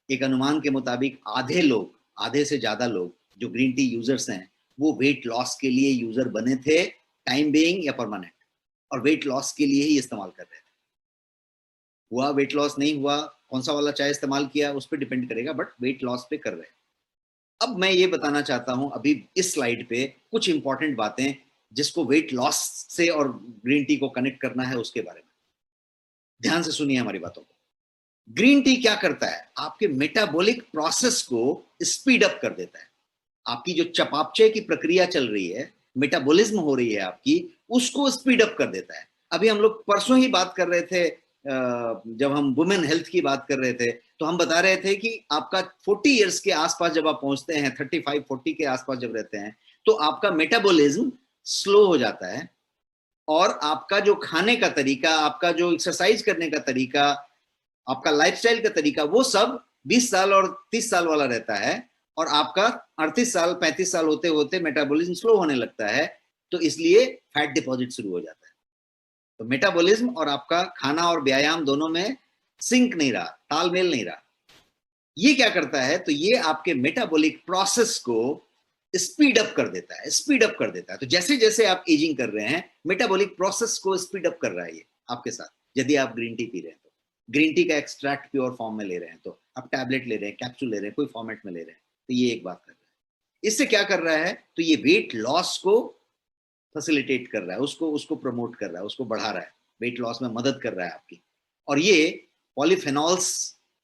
एक अनुमान के मुताबिक आधे से ज्यादा लोग जो ग्रीन टी यूजर्स हैं वो वेट लॉस के लिए यूजर बने थे, टाइम बीइंग या परमानेंट, और वेट लॉस के लिए ही इस्तेमाल कर रहे थे। हुआ वेट लॉस, नहीं हुआ, कौन सा वाला चाय इस्तेमाल किया उस पर डिपेंड करेगा, बट वेट लॉस पे कर रहे हैं। अब मैं ये बताना चाहता हूं अभी इस स्लाइड पे कुछ इंपॉर्टेंट बातें जिसको वेट लॉस से और ग्रीन टी को कनेक्ट करना है उसके बारे में। ध्यान से सुनिए हमारी बातों को। ग्रीन टी क्या करता है? आपके मेटाबॉलिक प्रोसेस को स्पीड अप कर देता है। आपकी जो चयापचय की प्रक्रिया चल रही है, मेटाबॉलिज्म हो रही है आपकी, उसको स्पीड अप कर देता है। अभी हम लोग परसों ही बात कर रहे थे, जब हम वुमेन हेल्थ की बात कर रहे थे तो हम बता रहे थे कि आपका 40 इयर्स के आसपास जब आप पहुंचते हैं, 35-40 के आसपास जब रहते हैं, तो आपका मेटाबॉलिज्म स्लो हो जाता है और आपका जो खाने का तरीका, आपका जो एक्सरसाइज करने का तरीका, आपका लाइफस्टाइल का तरीका, वो सब 20 साल और 30 साल वाला रहता है, और आपका 38 साल 35 साल होते होते मेटाबॉलिज्म स्लो होने लगता है, तो इसलिए फैट डिपॉजिट शुरू हो जाता है। तो मेटाबॉलिज्म और आपका खाना और व्यायाम दोनों में सिंक नहीं रहा, तालमेल नहीं रहा। ये क्या करता है? तो ये आपके मेटाबॉलिक प्रोसेस को स्पीड अप कर देता है, स्पीड अप कर देता है। तो जैसे जैसे आप एजिंग कर रहे हैं, मेटाबॉलिक प्रोसेस को स्पीड अप कर रहा है ये आपके साथ। यदि आप ग्रीन टी पी रहे हैं तो, ग्रीन टी का एक्सट्रैक्ट प्योर फॉर्म में ले रहे हैं तो, आप टैबलेट ले रहे हैं, कैप्सूल ले रहे हैं, कोई फॉर्मेट में ले रहे हैं, तो ये एक बात कर रहा है। इससे क्या कर रहा है? तो ये वेट लॉस को फैसिलिटेट कर रहा है, उसको उसको प्रमोट कर रहा है, उसको बढ़ा रहा है, वेट लॉस में मदद कर रहा है आपकी। और ये पॉलीफेनॉल्स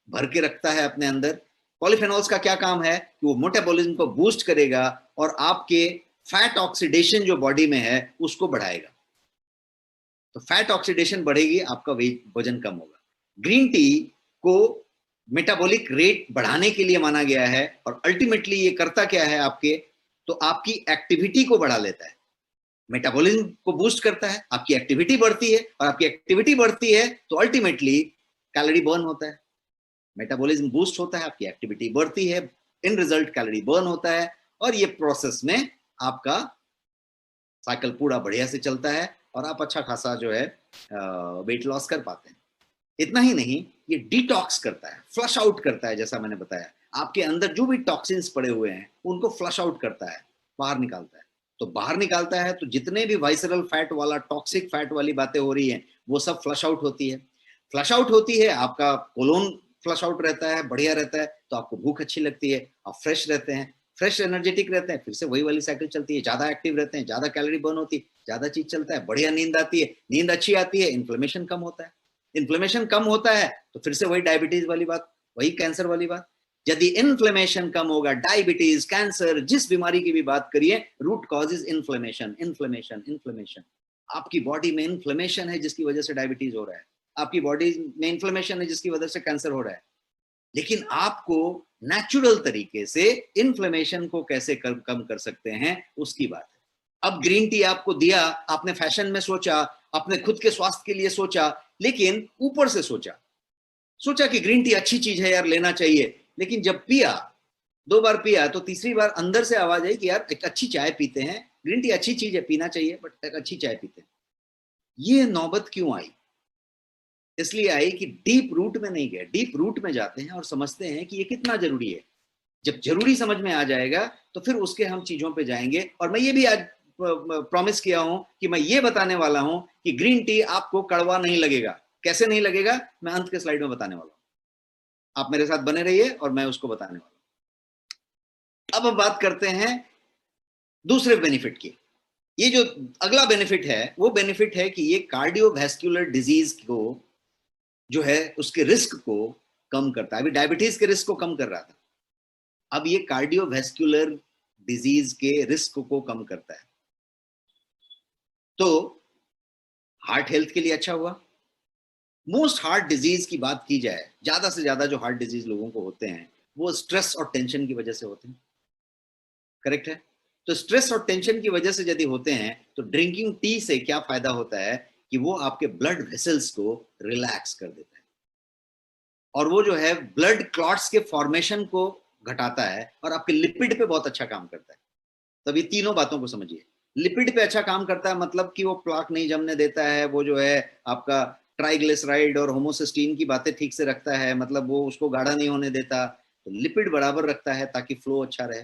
भर के रखता है अपने अंदर। पॉलीफेनॉल्स का क्या काम है कि वो मेटाबॉलिज्म को बूस्ट करेगा और आपके फैट ऑक्सीडेशन जो बॉडी में है उसको बढ़ाएगा। तो फैट ऑक्सीडेशन बढ़ेगी, आपका वजन कम होगा। ग्रीन टी को मेटाबॉलिक रेट बढ़ाने के लिए माना गया है, और अल्टीमेटली ये करता क्या है आपके, तो आपकी एक्टिविटी को बढ़ा लेता है, मेटाबॉलिज्म को बूस्ट करता है, आपकी एक्टिविटी बढ़ती है, और आपकी एक्टिविटी बढ़ती है तो अल्टीमेटली कैलोरी बर्न होता है। मेटाबॉलिज्म बूस्ट होता है, आपकी एक्टिविटी बढ़ती है, इन रिजल्ट कैलोरी बर्न होता है, और ये प्रोसेस में आपका साइकिल पूरा बढ़िया से चलता है और आप अच्छा खासा जो है वेट लॉस कर पाते हैं। इतना ही नहीं, ये डिटॉक्स करता है, फ्लश आउट करता है। जैसा मैंने बताया, आपके अंदर जो भी टॉक्सिन्स पड़े हुए हैं उनको फ्लश आउट करता है, बाहर निकालता है। तो बाहर निकालता है तो जितने भी वाइसरल फैट वाला, टॉक्सिक फैट वाली बातें हो रही हैं, वो सब फ्लश आउट होती है। फ्लश आउट होती है, आपका कोलोन फ्लश आउट रहता है, बढ़िया रहता है, तो आपको भूख अच्छी लगती है, आप फ्रेश रहते हैं, फ्रेश एनर्जेटिक रहते हैं, फिर से वही वाली साइकिल चलती है, ज्यादा एक्टिव रहते हैं, ज्यादा कैलोरी बर्न होती है, ज्यादा चीज चलता है, बढ़िया नींद आती है, नींद अच्छी आती है, इन्फ्लेमेशन कम होता है, इन्फ्लेमेशन कम होता है तो फिर से वही डायबिटीज वाली बात, वही कैंसर वाली बात। यदि इन्फ्लेमेशन कम होगा, डायबिटीज, कैंसर, जिस बीमारी की भी बात करिए, root cause is inflammation, inflammation, inflammation. आपकी बॉडी में इन्फ्लेमेशन है जिसकी वजह से डायबिटीज हो रहा है, आपकी बॉडी में इन्फ्लेमेशन है जिसकी वजह से कैंसर हो रहा है। लेकिन आपको नेचुरल तरीके से इन्फ्लेमेशन को कैसे कम कर सकते हैं, उसकी बात है। अब ग्रीन टी आपको दिया, आपने फैशन में सोचा, अपने खुद के स्वास्थ्य के लिए सोचा, लेकिन ऊपर से सोचा कि ग्रीन टी अच्छी चीज है यार, लेना चाहिए। लेकिन जब पिया, 2 बार पिया, तो तीसरी बार अंदर से आवाज आई कि यार एक अच्छी चाय पीते हैं, ग्रीन टी अच्छी चीज है, पीना चाहिए, बट एक अच्छी चाय पीते हैं। ये नौबत क्यों आई? इसलिए आई कि डीप रूट में नहीं गए। डीप रूट में जाते हैं और समझते हैं कि ये कितना जरूरी है। जब जरूरी समझ में आ जाएगा तो फिर उसके हम चीजों पे जाएंगे। और मैं ये भी आज प्रॉमिस किया हूं कि मैं ये बताने वाला हूं कि ग्रीन टी आपको कड़वा नहीं लगेगा। कैसे नहीं लगेगा, मैं अंत के स्लाइड में बताने वाला हूं। आप मेरे साथ बने रहिए और मैं उसको बताने वाला हूं। अब हम बात करते हैं दूसरे बेनिफिट की। ये जो अगला बेनिफिट है वो बेनिफिट है कि ये कार्डियोवैस्कुलर डिजीज को जो है उसके रिस्क को कम करता है। अभी डायबिटीज के रिस्क को कम कर रहा था, अब ये कार्डियोवैस्कुलर डिजीज के रिस्क को कम करता है। तो हार्ट हेल्थ के लिए अच्छा हुआ। मोस्ट हार्ट डिजीज की बात की जाए, ज्यादा से ज्यादा जो हार्ट डिजीज लोगों को होते हैं वो स्ट्रेस और टेंशन की वजह से होते हैं, करेक्ट है? तो स्ट्रेस और टेंशन की वजह से यदि होते हैं तो ड्रिंकिंग टी से क्या फायदा होता है कि वो आपके ब्लड वेसल्स को रिलैक्स कर देता है और वो जो है ब्लड क्लॉट्स के फॉर्मेशन को घटाता है और आपके लिपिड पे बहुत अच्छा काम करता है। तब ये तीनों बातों को समझिए। लिपिड पे अच्छा काम करता है मतलब कि वो प्लाक नहीं जमने देता है, वो जो है आपका ट्राइग्लिसराइड और होमोसिस्टीन की बातें ठीक से रखता है, मतलब वो उसको गाढ़ा नहीं होने देता, तो लिपिड बराबर रखता है ताकि फ्लो अच्छा रहे।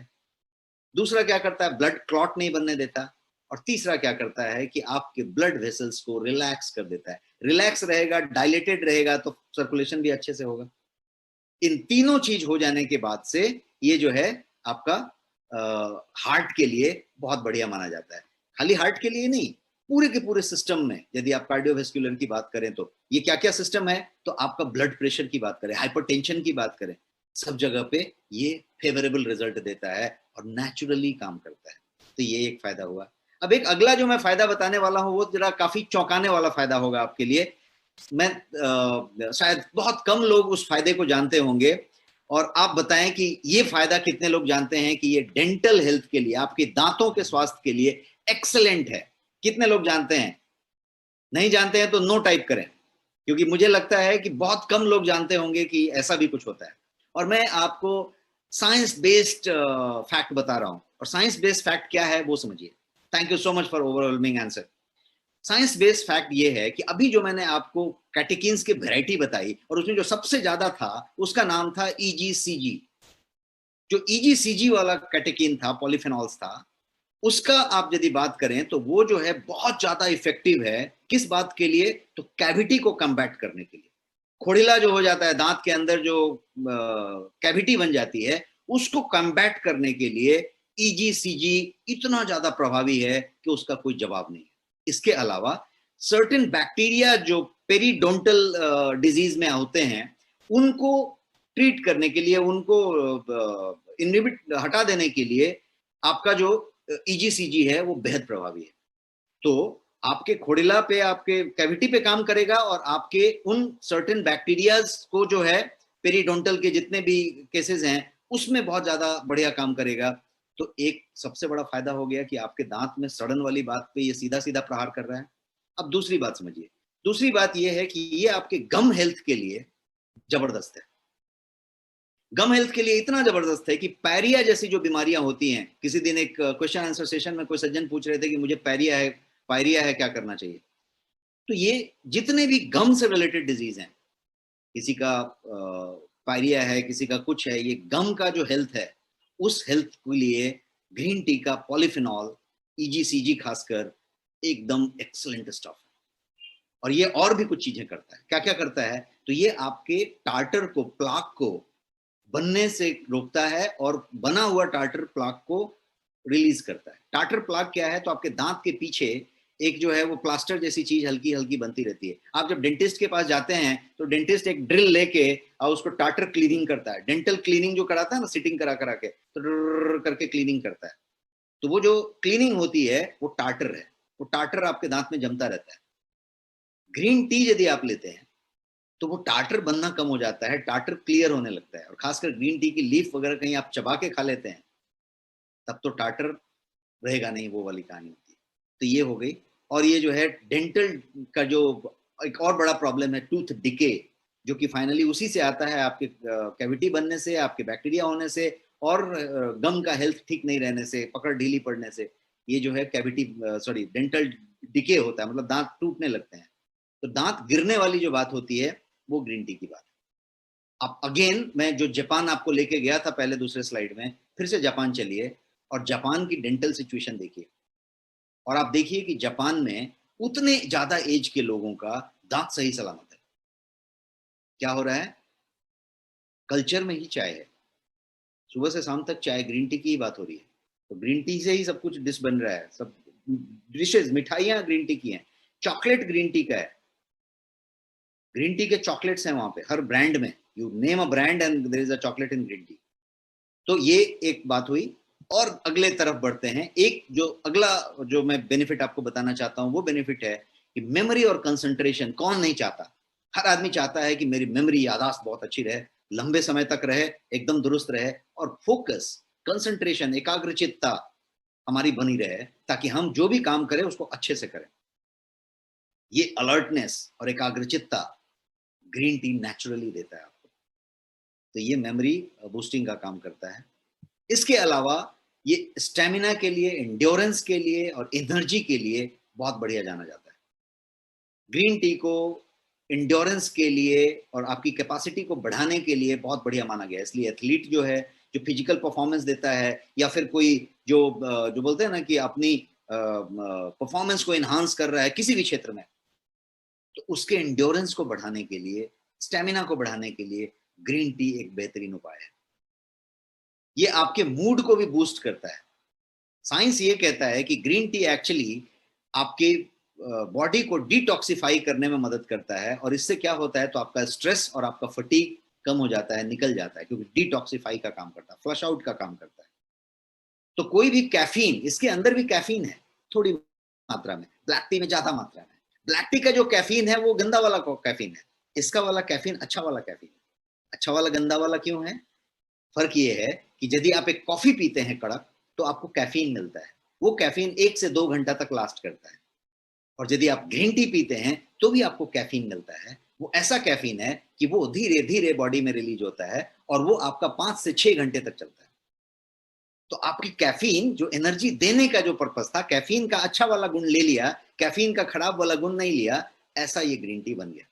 दूसरा क्या करता है, ब्लड क्लॉट नहीं बनने देता। और तीसरा क्या करता है कि आपके ब्लड वेसल्स को रिलैक्स कर देता है। रिलैक्स रहेगा, डायलेटेड रहेगा तो सर्कुलेशन भी अच्छे से होगा। इन तीनों चीज हो जाने के बाद से ये जो है आपका हार्ट के लिए बहुत बढ़िया माना जाता है। खाली हार्ट के लिए नहीं, पूरे के पूरे सिस्टम में यदि आप कार्डियोवैस्कुलर की बात करें तो ये क्या क्या सिस्टम है, तो आपका ब्लड प्रेशर की बात करें, हाइपरटेंशन की बात करें, सब जगह पे ये फेवरेबल रिजल्ट देता है और नेचुरली काम करता है। तो ये एक फायदा हुआ। अब एक अगला जो मैं फायदा बताने वाला हूं वो जरा काफी चौंकाने वाला फायदा होगा आपके लिए। मैं शायद बहुत कम लोग उस फायदे को जानते होंगे और आप बताएं कि ये फायदा कितने लोग जानते हैं कि ये डेंटल हेल्थ के लिए, आपके दांतों के स्वास्थ्य के लिए एक्सेलेंट है। कितने लोग जानते हैं? नहीं जानते हैं तो नो टाइप करें, क्योंकि मुझे लगता है कि बहुत कम लोग जानते होंगे कि ऐसा भी कुछ होता है। और मैं आपको साइंस बेस्ड फैक्ट बता रहा हूं, और साइंस बेस्ड फैक्ट क्या है वो समझिए। Thank you so much for overwhelming answer. Science based fact ये है कि अभी जो मैंने आपको कैटेकिन्स की वैरायटी बताई और उसमें जो सबसे ज्यादा था उसका नाम था ईजीसीजी। जो ईजीसीजी वाला कैटेकिन था, पॉलीफेनॉल्स था, उसका आप यदि बात करें तो वो जो है बहुत ज्यादा इफेक्टिव है। किस बात के लिए? तो कैविटी को कम्बैट करने के लिए। खोड़िला जो हो जाता है, दांत के अंदर जो कैविटी बन जाती है, उसको कम्बैट करने के लिए ईजीसीजी इतना ज्यादा प्रभावी है कि उसका कोई जवाब नहीं है। इसके अलावा सर्टेन बैक्टीरिया जो पेरीडोंटल डिजीज में होते हैं उनको ट्रीट करने के लिए, उनको इनहिबिट हटा देने के लिए आपका जो ईजीसीजी है वो बेहद प्रभावी है। तो आपके खोड़िला पे, आपके कैविटी पे काम करेगा और आपके उन सर्टेन बैक्टीरियाज को जो है पेरीडोंटल के जितने भी केसेस हैं उसमें बहुत ज्यादा बढ़िया काम करेगा। तो एक सबसे बड़ा फायदा हो गया कि आपके दांत में सड़न वाली बात पे ये सीधा सीधा प्रहार कर रहा है। अब दूसरी बात समझिए। दूसरी बात ये है कि ये आपके गम हेल्थ के लिए जबरदस्त है। गम हेल्थ के लिए इतना जबरदस्त है कि पैरिया जैसी जो बीमारियां होती हैं, किसी दिन एक क्वेश्चन आंसर सेशन में कोई सज्जन पूछ रहे थे कि मुझे पायरिया है क्या करना चाहिए। तो ये जितने भी गम से रिलेटेड डिजीज हैं, किसी का पायरिया है, किसी का कुछ है, ये गम का जो हेल्थ है उस हेल्थ के लिए ग्रीन टी का पॉलीफिनॉल, ईजीसीजी खासकर, एकदम एक्सलेंट स्टफ है। और ये और भी कुछ चीजें करता है। क्या क्या करता है? तो ये आपके टार्टर को, प्लाक को बनने से रोकता है और बना हुआ टार्टर प्लाक को रिलीज करता है। टार्टर प्लाक क्या है? तो आपके दांत के पीछे एक जो है वो प्लास्टर जैसी चीज हल्की हल्की बनती रहती है। आप जब डेंटिस्ट के पास जाते हैं तो डेंटिस्ट एक ड्रिल लेके और उसको टार्टर क्लीनिंग करता है। डेंटल क्लीनिंग जो कराता है ना, सिटिंग करा करा के तो करके क्लीनिंग करता है। तो वो जो क्लीनिंग होती है वो टार्टर है। वो टार्टर आपके दांत में जमता रहता है। ग्रीन टी यदि आप लेते हैं तो वो टार्टर बनना कम हो जाता है, टार्टर क्लियर होने लगता है। और खासकर ग्रीन टी की लीफ वगैरह कहीं आप चबा के खा लेते हैं तब तो टार्टर रहेगा नहीं, वो वाली कहानी होती है। तो ये हो गई। और ये जो है डेंटल का जो एक और बड़ा प्रॉब्लम है, टूथ डिके, जो कि फाइनली उसी से आता है, आपके कैविटी बनने से, आपके बैक्टीरिया होने से और गम का हेल्थ ठीक नहीं रहने से, पकड़ ढीली पड़ने से ये जो है कैविटी सॉरी डेंटल डिके होता है, मतलब दांत टूटने लगते हैं। तो दांत गिरने वाली जो बात होती है वो ग्रीन टी की बात है। अब अगेन मैं जो जापान आपको लेके गया था पहले दूसरे स्लाइड में, फिर से जापान चलिए और जापान की डेंटल सिचुएशन देखिए। और आप देखिए कि जापान में उतने ज्यादा एज के लोगों का दांत सही सलामत है। क्या हो रहा है? कल्चर में ही चाय है, सुबह से शाम तक चाय, ग्रीन टी की ही बात हो रही है। तो ग्रीन टी से ही सब कुछ डिश बन रहा है, सब डिशेज, मिठाइयाँ ग्रीन टी की हैं, चॉकलेट ग्रीन टी का है, ग्रीन टी के चॉकलेट्स हैं वहां पे हर ब्रांड में, you name a brand and there is a chocolate in green tea. तो ये एक बात हुई। और अगले तरफ बढ़ते हैं, एक जो अगला जो मैं बेनिफिट आपको बताना चाहता हूं वो बेनिफिट है कि मेमोरी और कंसंट्रेशन। कौन नहीं चाहता, हर आदमी चाहता है कि मेरी मेमोरी, याददाश्त बहुत अच्छी रहे, लंबे समय तक रहे, एकदम दुरुस्त रहे, और फोकस, कंसंट्रेशन, एकाग्रचित्ता हमारी बनी रहे, ताकि हम जो भी काम करें उसको अच्छे से करें। ये अलर्टनेस और एकाग्रचित्ता ग्रीन टी नेचुरली देता है आपको। तो ये मेमोरी बूस्टिंग का काम करता है। इसके अलावा ये स्टेमिना के लिए, एंड्योरेंस के लिए और एनर्जी के लिए बहुत बढ़िया जाना जाता है। ग्रीन टी को एंड्योरेंस के लिए और आपकी कैपेसिटी को बढ़ाने के लिए बहुत बढ़िया माना गया है। इसलिए एथलीट जो है, जो फिजिकल परफॉर्मेंस देता है, या फिर कोई जो जो बोलते हैं ना कि अपनी परफॉर्मेंस को एनहांस कर रहा है किसी भी क्षेत्र में, तो उसके एंड्योरेंस को बढ़ाने के लिए, स्टेमिना को बढ़ाने के लिए ग्रीन टी एक बेहतरीन उपाय है। ये आपके मूड को भी बूस्ट करता है। साइंस ये कहता है कि ग्रीन टी एक्चुअली आपके बॉडी को डिटॉक्सिफाई करने में मदद करता है, और इससे क्या होता है, तो आपका स्ट्रेस और आपका फटीग कम हो जाता है, निकल जाता है, क्योंकि डिटॉक्सिफाई का काम करता है, फ्लश आउट का काम करता है। तो कोई भी कैफीन, इसके अंदर भी कैफीन है थोड़ी मात्रा में, ब्लैक टी में ज्यादा मात्रा में। ब्लैक टी का जो कैफीन है वो गंदा वाला कैफीन है, इसका वाला कैफीन अच्छा वाला कैफीन है। अच्छा वाला गंदा वाला क्यों है? फर्क ये है कि यदि आप एक कॉफी पीते हैं कड़क, तो आपको कैफीन मिलता है, वो कैफीन 1 से 2 घंटा तक लास्ट करता है। और यदि आप ग्रीन टी पीते हैं तो भी आपको कैफीन मिलता है, वो ऐसा कैफीन है कि वो धीरे धीरे बॉडी में रिलीज होता है, और वो आपका 5 से 6 घंटे तक चलता है। तो आपकी कैफीन जो एनर्जी देने का जो पर्पस था, कैफीन का अच्छा वाला गुण ले लिया, कैफीन का खराब वाला गुण नहीं लिया, ऐसा ये ग्रीन टी बन गया,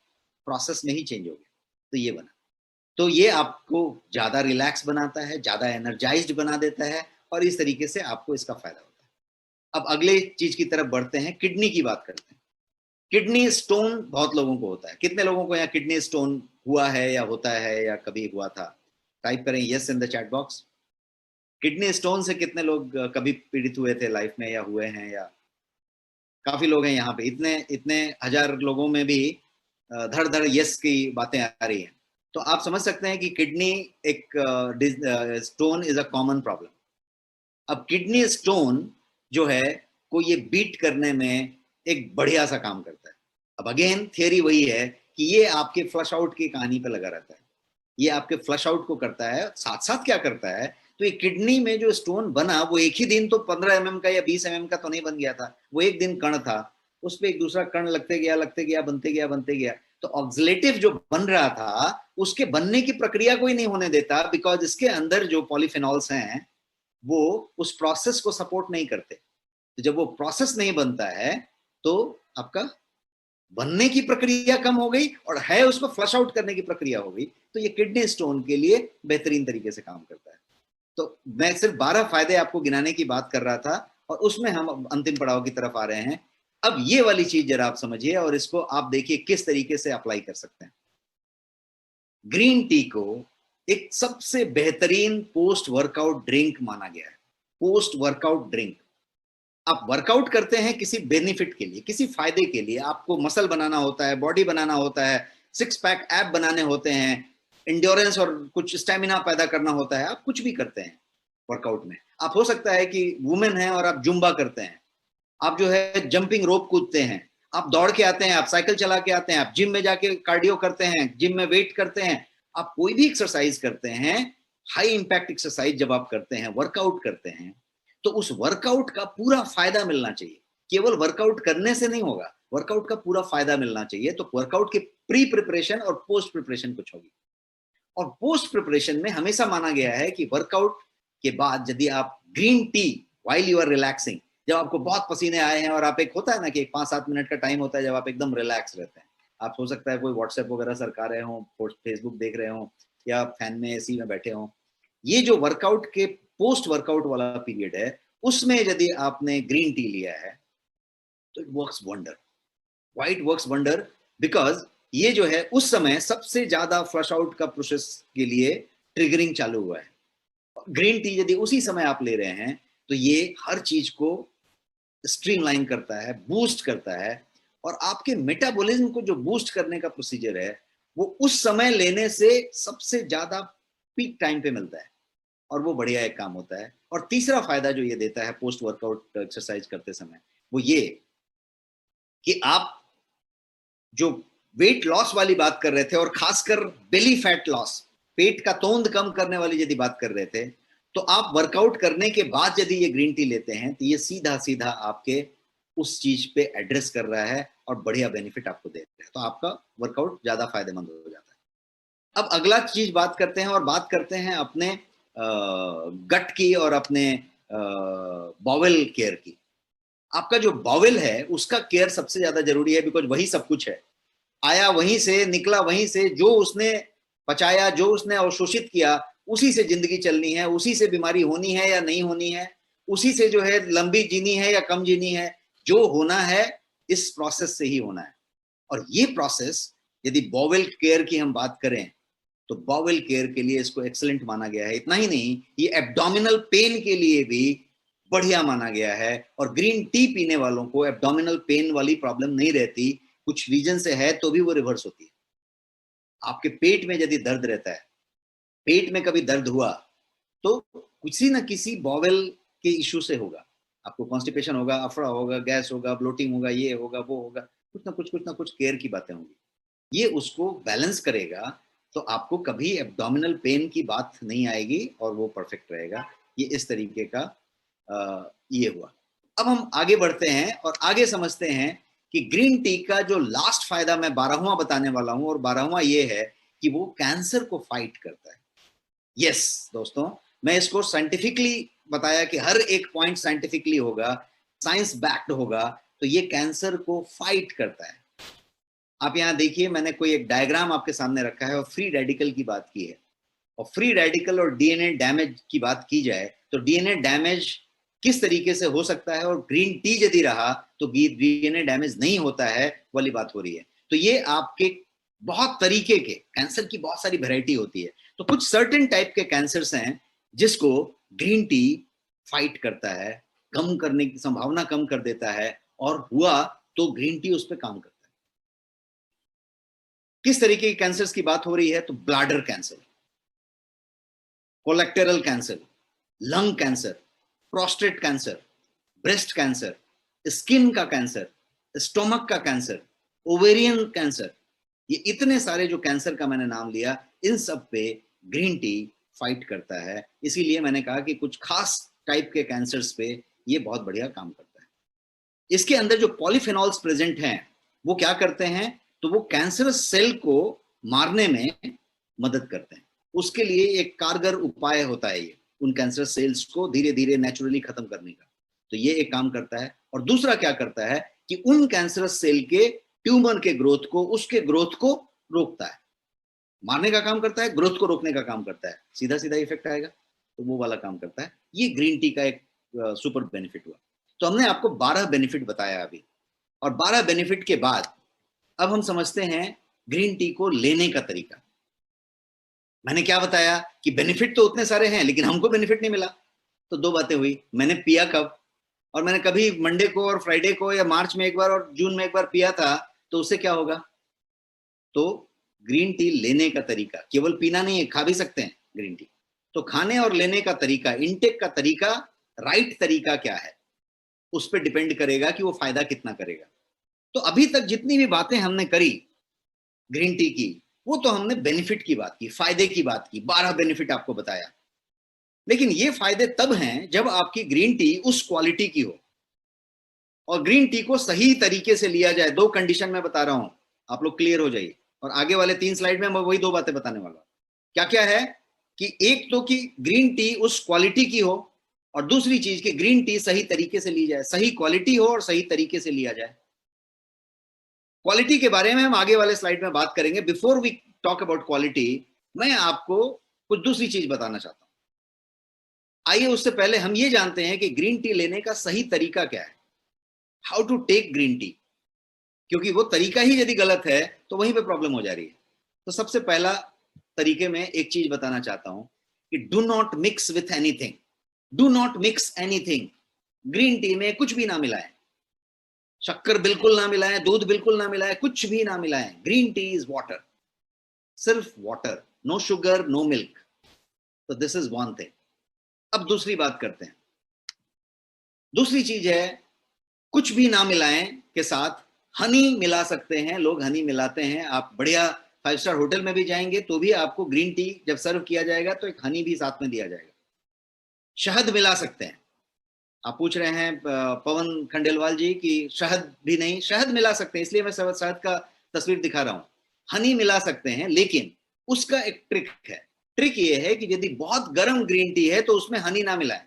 प्रोसेस में ही चेंज हो गया। तो ये बना। तो ये आपको ज्यादा रिलैक्स बनाता है, ज्यादा एनर्जाइज्ड बना देता है, और इस तरीके से आपको इसका फायदा होता है। अब अगले चीज की तरफ बढ़ते हैं, किडनी की बात करते हैं। किडनी स्टोन बहुत लोगों को होता है। कितने लोगों को यहाँ किडनी स्टोन हुआ है, या होता है, या कभी हुआ था? टाइप करें yes in the chat box. Kidney stone से कितने लोग कभी पीड़ित हुए थे लाइफ में, या हुए हैं? या काफी लोग हैं यहाँ पे, इतने इतने हजार लोगों में भी धड़ धड़ यस की बातें आ रही हैं। तो आप समझ सकते हैं कि किडनी एक stone is a common problem. अब किडनी स्टोन जो है को ये बीट करने में एक बढ़िया सा काम करता है। अब अगेन थियरी वही है कि ये आपके फ्लश आउट की कहानी पे लगा रहता है, ये आपके फ्लश आउट को करता है। साथ साथ क्या करता है, तो ये किडनी में जो स्टोन बना वो एक ही दिन तो 15 mm का या 20 mm का तो नहीं बन गया था, वो एक दिन कण था, उस पर एक दूसरा कण लगते गया बनते गया। तो ऑक्सीलेटिव जो बन रहा था उसके बनने की प्रक्रिया कोई नहीं होने देता, बिकॉज इसके अंदर जो पॉलीफेनॉल्स हैं वो उस प्रोसेस को सपोर्ट नहीं करते। तो जब वो प्रोसेस नहीं बनता है तो आपका बनने की प्रक्रिया कम हो गई, और है उसको फ्लश आउट करने की प्रक्रिया हो गई। तो ये किडनी स्टोन के लिए बेहतरीन तरीके से काम करता है। तो मैं सिर्फ 12 फायदे आपको गिनाने की बात कर रहा था, और उसमें हम अंतिम पड़ाव की तरफ आ रहे हैं। अब ये वाली चीज जरा आप समझिए, और इसको आप देखिए किस तरीके से अप्लाई कर सकते हैं। ग्रीन टी को एक सबसे बेहतरीन पोस्ट वर्कआउट ड्रिंक माना गया है। पोस्ट वर्कआउट ड्रिंक, आप वर्कआउट करते हैं किसी बेनिफिट के लिए, किसी फायदे के लिए, आपको मसल बनाना होता है, बॉडी बनाना होता है, सिक्स पैक एप बनाने होते हैं, इंड्योरेंस और कुछ स्टेमिना पैदा करना होता है, आप कुछ भी करते हैं वर्कआउट में। आप हो सकता है कि वुमेन है और आप जुम्बा करते हैं, आप जो है जंपिंग रोप कूदते हैं, आप दौड़ के आते हैं, आप साइकिल चला के आते हैं, आप जिम में जाके कार्डियो करते हैं, जिम में वेट करते हैं, आप कोई भी एक्सरसाइज करते हैं, हाई इंपैक्ट एक्सरसाइज जब आप करते हैं, वर्कआउट करते हैं, तो उस वर्कआउट का पूरा फायदा मिलना चाहिए। केवल वर्कआउट करने से नहीं होगा, वर्कआउट का पूरा फायदा मिलना चाहिए। तो वर्कआउट के प्री प्रिपरेशन और पोस्ट प्रिपरेशन कुछ होगी। और पोस्ट प्रिपरेशन में हमेशा माना गया है कि वर्कआउट के बाद यदि आप green tea while you are relaxing, जब आपको बहुत पसीने आए हैं और आप, एक होता है ना कि एक 5-7 मिनट का टाइम होता है जब आप एकदम रिलैक्स रहते हैं, आप हो सकता है कोई व्हाट्सएप वगैरह सरका रहे हो, फेसबुक देख रहे हो, या फैन में एसी में बैठे हो, ये जो वर्कआउट के पोस्ट वर्कआउट वाला पीरियड है, उसमें यदि आपने ग्रीन टी लिया है तो it works wonder. White works wonder because ये जो है उस समय सबसे ज्यादा फ्लश आउट का प्रोसेस के लिए ट्रिगरिंग चालू हुआ है। ग्रीन टी यदि उसी समय आप ले रहे हैं तो ये हर चीज को स्ट्रीमलाइन करता है, बूस्ट करता है, और आपके मेटाबॉलिज्म को जो बूस्ट करने का प्रोसीजर है वो उस समय लेने से सबसे ज्यादा पीक टाइम पे मिलता है, और वो बढ़िया एक काम होता है। और तीसरा फायदा जो ये देता है पोस्ट वर्कआउट एक्सरसाइज करते समय, वो ये कि आप जो वेट लॉस वाली बात कर रहे थे, और खासकर बेली फैट लॉस, पेट का तोंद कम करने वाली यदि बात कर रहे थे, तो आप वर्कआउट करने के बाद यदि ये ग्रीन टी लेते हैं तो ये सीधा सीधा आपके उस चीज पे एड्रेस कर रहा है और बढ़िया बेनिफिट आपको दे रहा है, तो आपका वर्कआउट ज्यादा फायदेमंद हो जाता है। अब अगला चीज बात करते हैं, और बात करते हैं अपने गट की और अपने बॉवेल केयर की। आपका जो बॉवेल है उसका केयर सबसे ज्यादा जरूरी है, बिकॉज वही सब कुछ है। आया वहीं से, निकला वहीं से, जो उसने पचाया, जो उसने अवशोषित किया, उसी से जिंदगी चलनी है, उसी से बीमारी होनी है या नहीं होनी है, उसी से जो है लंबी जीनी है या कम जीनी है, जो होना है इस प्रोसेस से ही होना है। और ये प्रोसेस यदि बॉवेल केयर की हम बात करें तो बॉवेल केयर के लिए इसको एक्सेलेंट माना गया है। इतना ही नहीं, ये एब्डोमिनल पेन के लिए भी बढ़िया माना गया है, और ग्रीन टी पीने वालों को एब्डोमिनल पेन वाली प्रॉब्लम नहीं रहती, कुछ रीजन से है तो भी वो रिवर्स होती है। आपके पेट में यदि दर्द रहता है, पेट में कभी दर्द हुआ तो किसी ना किसी बॉवेल के इश्यू से होगा, आपको कॉन्स्टिपेशन होगा, अफड़ा होगा, गैस होगा, ब्लोटिंग होगा, ये होगा, वो होगा, कुछ ना कुछ केयर की बातें होंगी, ये उसको बैलेंस करेगा, तो आपको कभी एब्डोमिनल पेन की बात नहीं आएगी और वो परफेक्ट रहेगा। ये इस तरीके का ये हुआ। अब हम आगे बढ़ते हैं और आगे समझते हैं कि ग्रीन टी का जो लास्ट फायदा मैं 12वां बताने वाला हूं, और 12वां ये है कि वो कैंसर को फाइट करता है। यस दोस्तों, मैं इसको साइंटिफिकली बताया कि हर एक पॉइंट साइंटिफिकली होगा, साइंस बैक्ड होगा, तो ये कैंसर को फाइट करता है। आप यहाँ देखिए, मैंने कोई एक डायग्राम आपके सामने रखा है और फ्री रेडिकल की बात की है। और फ्री रेडिकल और डीएनए डैमेज की बात की जाए तो डीएनए डैमेज किस तरीके से हो सकता है, और ग्रीन टी यदि रहा तो डीएनए डैमेज नहीं होता है वाली बात हो रही है। तो ये आपके बहुत तरीके के कैंसर की बहुत सारी वैरायटी होती है, तो कुछ सर्टेन टाइप के कैंसर्स हैं जिसको ग्रीन टी फाइट करता है, कम करने की संभावना कम कर देता है, और हुआ तो ग्रीन टी उस पर काम करता है। किस तरीके के कैंसर्स की बात हो रही है, तो bladder cancer, colorectal cancer, lung cancer, prostate cancer, breast cancer, skin का कैंसर, स्टोमक का कैंसर, ओवेरियन कैंसर, ये इतने सारे जो कैंसर का मैंने नाम लिया, इन सब पे ग्रीन टी फाइट करता है। इसीलिए मैंने कहा कि कुछ खास टाइप के कैंसर्स पे ये बहुत बढ़िया काम करता है। इसके अंदर जो पॉलीफेनॉल्स प्रेजेंट हैं वो क्या करते हैं, तो वो कैंसरस सेल को मारने में मदद करते हैं। उसके लिए एक कारगर उपाय होता है ये, उन कैंसर सेल्स को धीरे धीरे नेचुरली खत्म करने का, तो ये एक काम करता है। और दूसरा क्या करता है कि उन कैंसरस सेल के ट्यूमर के ग्रोथ को, उसके ग्रोथ को रोकता है। मारने का काम करता है, ग्रोथ को रोकने का काम करता है, सीधा सीधा इफेक्ट आएगा, तो वो वाला काम करता है। ये ग्रीन टी का एक सुपर बेनिफिट हुआ। तो हमने आपको 12 बेनिफिट बताया अभी, और 12 बेनिफिट के बाद अब हम समझते हैं ग्रीन टी को लेने का तरीका। मैंने क्या बताया कि बेनिफिट तो उतने सारे हैं लेकिन हमको बेनिफिट नहीं मिला, तो दो बातें हुई, मैंने पिया कब, और मैंने कभी मंडे को और फ्राइडे को या मार्च में एक बार और जून में एक बार पिया था, तो उससे क्या होगा। तो ग्रीन टी लेने का तरीका, केवल पीना नहीं है, खा भी सकते हैं ग्रीन टी। तो खाने और लेने का तरीका, इनटेक का तरीका, राइट तरीका क्या है, उस पर डिपेंड करेगा कि वो फायदा कितना करेगा। तो अभी तक जितनी भी बातें हमने करी ग्रीन टी की, वो तो हमने बेनिफिट की बात की, फायदे की बात की, 12 बेनिफिट आपको बताया। लेकिन ये फायदे तब हैं जब आपकी ग्रीन टी उस क्वालिटी की हो, और ग्रीन टी को सही तरीके से लिया जाए। दो कंडीशन मैं बता रहा हूं, आप लोग क्लियर हो जाइए, और आगे वाले 3 स्लाइड में मैं वही दो बातें बताने वाला हूं। क्या क्या है कि एक तो कि ग्रीन टी उस क्वालिटी की हो, और दूसरी चीज कि ग्रीन टी सही तरीके से ली जाए, सही क्वालिटी हो और सही तरीके से लिया जाए। क्वालिटी के बारे में हम आगे वाले स्लाइड में बात करेंगे। Before we talk about quality, मैं आपको कुछ दूसरी चीज बताना चाहता हूं। आइए उससे पहले हम ये जानते हैं कि ग्रीन टी लेने का सही तरीका क्या है, how to take green tea, क्योंकि वो तरीका ही यदि गलत है तो वहीं पे प्रॉब्लम हो जा रही है। तो सबसे पहला तरीके में एक चीज बताना चाहता हूं कि do not mix with anything, do not mix anything. Green tea में कुछ भी ना मिलाएं, शक्कर बिल्कुल ना मिलाएं, दूध बिल्कुल ना मिलाएं, कुछ भी ना मिलाएं। ग्रीन टी इज वाटर, सिर्फ water, no sugar, no milk. तो दिस इज वन थिंग। अब दूसरी बात करते हैं। दूसरी चीज है, कुछ भी ना मिलाएं के साथ हनी मिला सकते हैं। लोग हनी मिलाते हैं। आप बढ़िया 5 स्टार होटल में भी जाएंगे तो भी आपको ग्रीन टी जब सर्व किया जाएगा तो एक हनी भी साथ में दिया जाएगा। शहद मिला सकते हैं। आप पूछ रहे हैं पवन खंडेलवाल जी की शहद भी नहीं, शहद मिला सकते हैं, इसलिए मैं शहद का तस्वीर दिखा रहा हूं। हनी मिला सकते हैं, लेकिन उसका एक ट्रिक है। ट्रिक ये है कि यदि बहुत गर्म ग्रीन टी है तो उसमें हनी ना मिलाएं,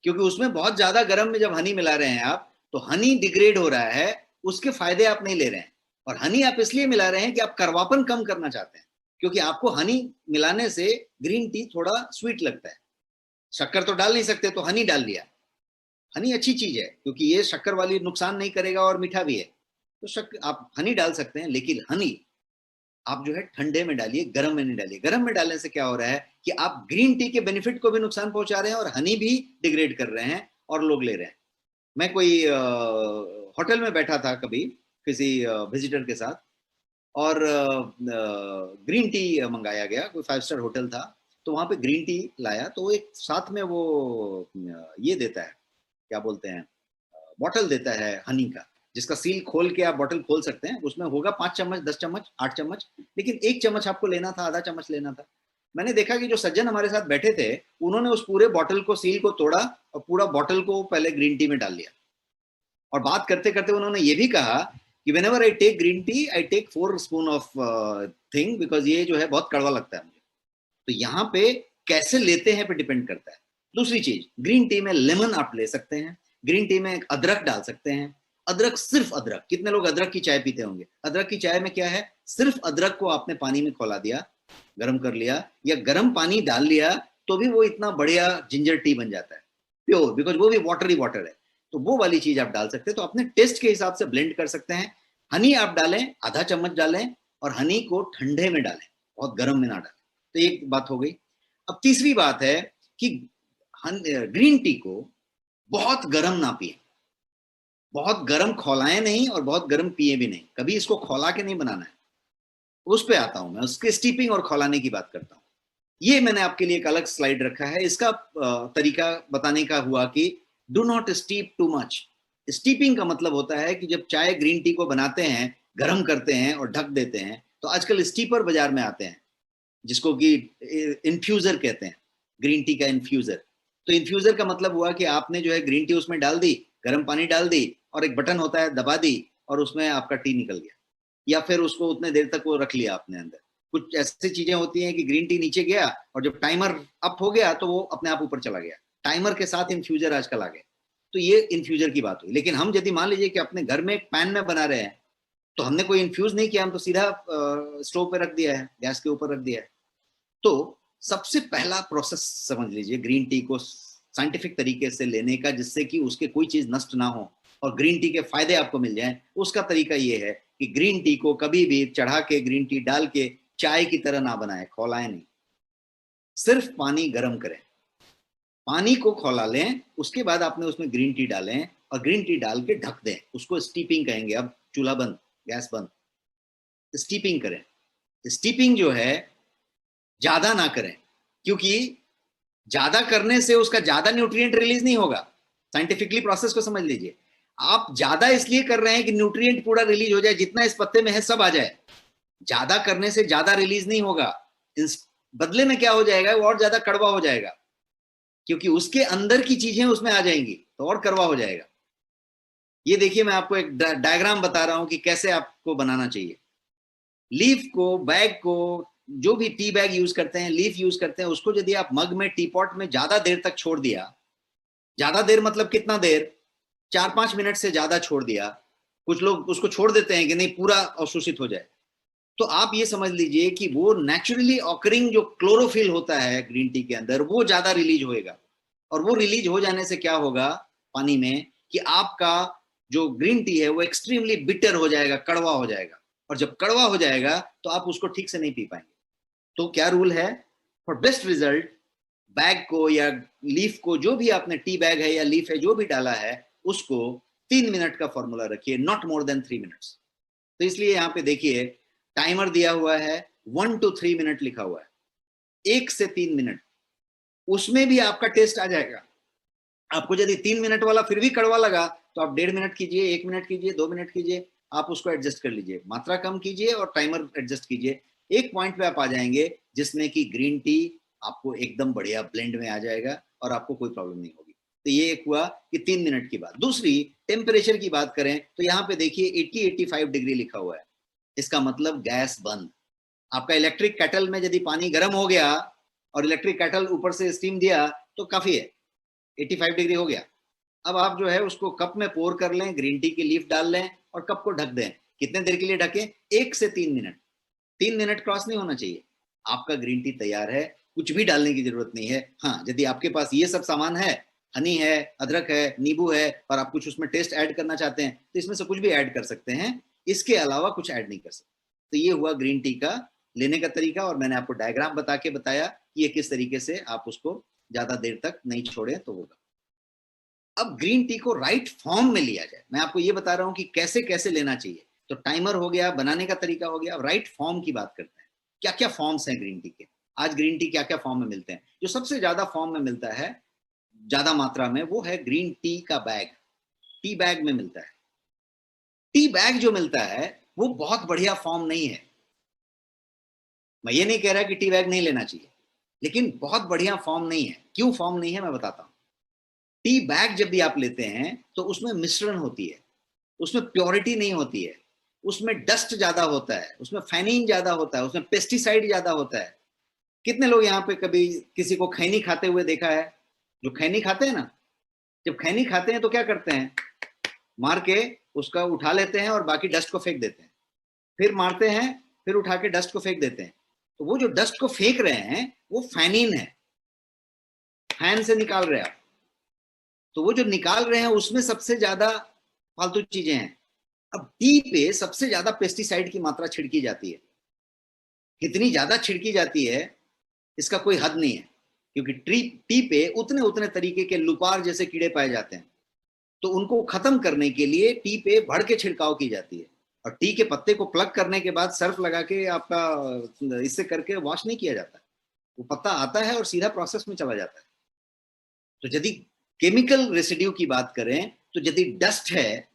क्योंकि उसमें बहुत ज्यादा गर्म में जब हनी मिला रहे हैं आप, तो हनी डिग्रेड हो रहा है, उसके फायदे आप नहीं ले रहे हैं। और हनी आप इसलिए मिला रहे हैं कि आप कड़वापन कम करना चाहते हैं, क्योंकि आपको हनी मिलाने से ग्रीन टी थोड़ा स्वीट लगता है। शक्कर तो डाल नहीं सकते तो हनी डाल लिया। हनी अच्छी चीज है क्योंकि ये शक्कर वाली नुकसान नहीं करेगा और मीठा भी है, तो शक्कर आप हनी डाल सकते हैं, लेकिन हनी आप जो है ठंडे में डालिए, गर्म में नहीं डालिए। गर्म में डालने से क्या हो रहा है कि आप ग्रीन टी के बेनिफिट को भी नुकसान पहुंचा रहे हैं और हनी भी डिग्रेड कर रहे हैं और लोग ले रहे हैं। मैं कोई होटल में बैठा था कभी किसी विजिटर के साथ, और ग्रीन टी मंगाया गया, कोई 5 स्टार होटल था, तो वहां पे ग्रीन टी लाया तो वो एक साथ में वो ये देता है, क्या बोलते हैं, बॉटल देता है हनी का, जिसका सील खोल के आप बॉटल खोल सकते हैं। उसमें होगा 5 चम्मच, 10 चम्मच, 8 चम्मच, लेकिन 1 चम्मच आपको लेना था, आधा चम्मच लेना था। मैंने देखा कि जो सज्जन हमारे साथ बैठे थे, उन्होंने उस पूरे बॉटल को, सील को तोड़ा और पूरा बॉटल को पहले ग्रीन टी में डाल लिया। और बात करते करते उन्होंने ये भी कहा कि whenever I take green tea, I take 4 spoon of thing, because ये जो है बहुत कड़वा लगता है मुझे। तो यहाँ पे कैसे लेते हैं पे डिपेंड करता है। दूसरी चीज, ग्रीन टी में लेमन आप ले सकते हैं, ग्रीन टी में अदरक डाल सकते हैं। अदरक, सिर्फ अदरक। कितने लोग अदरक की चाय पीते होंगे? अदरक की चाय में क्या है, सिर्फ अदरक को आपने पानी में खौला दिया, गर्म कर लिया, या गर्म पानी डाल लिया, तो भी वो इतना बढ़िया जिंजर टी बन जाता है, प्योर, बिकॉज वो भी वाटर ही वाटर है। तो वो वाली चीज आप डाल सकते हैं। तो अपने टेस्ट के हिसाब से ब्लेंड कर सकते हैं। हनी आप डालें, आधा चम्मच डालें, और हनी को ठंडे में डालें, बहुत गर्म में ना डालें। तो एक बात हो गई। अब तीसरी बात है कि ग्रीन टी को बहुत गर्म ना पिए, बहुत गर्म खौलाएं नहीं और बहुत गर्म पिए भी नहीं। कभी इसको खौला के नहीं बनाना है, उस पे आता हूं मैं, उसके स्टीपिंग और खौलाने की बात करता हूं। ये मैंने आपके लिए एक अलग स्लाइड रखा है। इसका तरीका बताने का हुआ कि do not steep too much. Steeping का मतलब होता है कि जब चाय ग्रीन टी को बनाते हैं, गर्म करते हैं और ढक देते हैं, तो आजकल स्टीपर बाजार में आते हैं, जिसको कि इन्फ्यूजर कहते हैं, ग्रीन टी का इन्फ्यूजर। तो इन्फ्यूजर का मतलब हुआ कि आपने जो है ग्रीन टी उसमें डाल दी, गर्म पानी डाल दी, और एक बटन होता है, दबा दी, और उसमें आपका टी निकल गया। या फिर उसको उतने देर तक वो रख लिया आपने अंदर। कुछ ऐसी चीजें होती हैं कि ग्रीन टी नीचे गया और जब टाइमर अप हो गया तो वो अपने आप ऊपर चला गया। टाइमर के साथ इन्फ्यूजर आजकल आ गए। तो ये इन्फ्यूजर की बात हुई। लेकिन हम यदि मान लीजिए कि अपने घर में एक पैन में बना रहे हैं, तो हमने कोई इन्फ्यूज नहीं किया, हम तो सीधा स्टोव पे रख दिया है, गैस के ऊपर रख दिया है। तो सबसे पहला प्रोसेस समझ लीजिए ग्रीन टी को साइंटिफिक तरीके से लेने का, जिससे कि उसके कोई चीज नष्ट ना हो और ग्रीन टी के फायदे आपको मिल जाएं। उसका तरीका ये है कि ग्रीन टी को कभी भी चढ़ा के, ग्रीन टी डाल के चाय की तरह ना बनाएं, खौलाएं नहीं, सिर्फ पानी गर्म करें, पानी को खौला लें, उसके बाद आपने उसमें ग्रीन टी डालें और ग्रीन टी डाल के ढक दें। उसको स्टीपिंग कहेंगे। अब चूल्हा बंद, गैस बंद, स्टीपिंग करें। स्टीपिंग जो है ज्यादा ना करें, क्योंकि ज्यादा करने से उसका ज्यादा न्यूट्रिएंट रिलीज नहीं होगा। साइंटिफिकली प्रोसेस को समझ लीजिए। आप ज्यादा इसलिए कर रहे हैं कि न्यूट्रिएंट पूरा रिलीज हो जाए, जितना इस पत्ते में है सब आ जाए। ज्यादा करने से ज्यादा रिलीज नहीं होगा, इस बदले में क्या हो जाएगा, वो और ज्यादा कड़वा हो जाएगा, क्योंकि उसके अंदर की चीजें उसमें आ जाएंगी, तो और कड़वा हो जाएगा। ये देखिए, मैं आपको एक डायग्राम बता रहा हूं कि कैसे आपको बनाना चाहिए। लीफ को, बैग को, जो भी टी बैग यूज करते हैं, लीफ यूज करते हैं, उसको यदि आप मग में, टी पॉट में ज्यादा देर तक छोड़ दिया, ज्यादा देर मतलब कितना देर, 4-5 मिनट से ज्यादा छोड़ दिया, कुछ लोग उसको छोड़ देते हैं कि नहीं पूरा अवशोषित हो जाए, तो आप ये समझ लीजिए कि वो नेचुरली ऑकरिंग जो क्लोरोफिल होता है ग्रीन टी के अंदर, वो ज्यादा रिलीज होएगा। और वो रिलीज हो जाने से क्या होगा पानी में, कि आपका जो ग्रीन टी है वो एक्सट्रीमली बिटर हो जाएगा, कड़वा हो जाएगा। और जब कड़वा हो जाएगा तो आप उसको ठीक से नहीं पी पाएंगे। तो क्या रूल है, फॉर बेस्ट रिजल्ट बैग को या लीफ को, जो भी आपने टी बैग है या लीफ है जो भी डाला है, उसको 3 मिनट का फॉर्मूला रखिए, नॉट मोर देन 3 मिनट्स। तो इसलिए यहाँ पे देखिए टाइमर दिया हुआ है, 1 to 3 मिनट लिखा हुआ है, 1 से 3 मिनट, उसमें भी आपका टेस्ट आ जाएगा। आपको यदि 3 मिनट वाला फिर भी कड़वा लगा तो आप 1.5 मिनट कीजिए, 1 मिनट कीजिए, 2 मिनट कीजिए, आप उसको एडजस्ट कर लीजिए, मात्रा कम कीजिए और टाइमर एडजस्ट कीजिए। एक पॉइंट पे आप आ जाएंगे जिसमें कि ग्रीन टी आपको एकदम बढ़िया ब्लेंड में आ जाएगा और आपको कोई प्रॉब्लम नहीं होगी। तो ये एक हुआ कि 3 मिनट की बात। दूसरी, टेम्परेचर की बात करें तो यहाँ पे देखिए 80-85 डिग्री लिखा हुआ है, इसका मतलब गैस बंद। आपका इलेक्ट्रिक केटल में यदि पानी गर्म हो गया और इलेक्ट्रिक केटल ऊपर से स्टीम दिया तो काफी है, 85 डिग्री हो गया। अब आप जो है उसको कप में पोर कर लें, ग्रीन टी की लीफ डाल लें और कप को ढक दें। कितने देर के लिए ढकें? 1 से 3 मिनट। 3 मिनट क्रॉस नहीं होना चाहिए। आपका ग्रीन टी तैयार है, कुछ भी डालने की जरूरत नहीं है। हाँ, यदि आपके पास ये सब सामान है, हनी है, अदरक है, नींबू है, और आप कुछ उसमें टेस्ट ऐड करना चाहते हैं तो इसमें से कुछ भी ऐड कर सकते हैं, इसके अलावा कुछ ऐड नहीं कर सकते। तो ये हुआ ग्रीन टी का लेने का तरीका, और मैंने आपको डायग्राम बता के बताया कि ये किस तरीके से आप उसको ज्यादा देर तक नहीं छोड़े तो होगा। अब ग्रीन टी को राइट फॉर्म में लिया जाए, मैं आपको ये बता रहा हूं कि कैसे कैसे लेना चाहिए। तो टाइमर हो गया, बनाने का तरीका हो गया, अब राइट फॉर्म की बात करते हैं। क्या क्या फॉर्म्स हैं ग्रीन टी के? आज ग्रीन टी क्या क्या फॉर्म में मिलते हैं? जो सबसे ज्यादा फॉर्म में मिलता है ज्यादा मात्रा में, वो है ग्रीन टी का बैग। टी बैग में मिलता है। टी बैग जो मिलता है वो बहुत बढ़िया फॉर्म नहीं है। मैं ये नहीं कह रहा कि टी बैग नहीं लेना चाहिए, लेकिन बहुत बढ़िया फॉर्म नहीं है। क्यों फॉर्म नहीं है मैं बताता हूं। टी बैग जब भी आप लेते हैं तो उसमें मिश्रण होती है, उसमें प्योरिटी नहीं होती है, उसमें डस्ट ज्यादा होता है, उसमें फैनिन ज्यादा होता है, उसमें पेस्टिसाइड ज्यादा होता है। कितने लोग यहाँ पे कभी किसी को खैनी खाते हुए देखा है? जो खैनी खाते हैं ना, जब खैनी खाते हैं तो क्या करते हैं, मार के उसका उठा लेते हैं और बाकी डस्ट को फेंक देते हैं, फिर मारते हैं, फिर उठा के डस्ट को फेंक देते हैं। तो वो जो डस्ट को फेंक रहे हैं वो फैनिन है, फैन से निकाल रहे हैं। तो वो जो निकाल रहे हैं उसमें सबसे ज्यादा फालतू चीजें हैं। अब टी पे सबसे ज्यादा पेस्टिसाइड की मात्रा छिड़की जाती है। कितनी ज्यादा छिड़की जाती है इसका कोई हद नहीं है, क्योंकि टी पे उतने उतने तरीके के लुपार जैसे कीड़े पाए जाते हैं। तो उनको खत्म करने के लिए टी पे भर के छिड़काव की जाती है। और टी के पत्ते को प्लग करने के बाद सर्फ लगा के आपका इससे करके वॉश नहीं किया जाता, वो पत्ता आता है और सीधा प्रोसेस में चला जाता है। तो यदि केमिकल रेसिड्यू की बात करें तो यदि डस्ट है,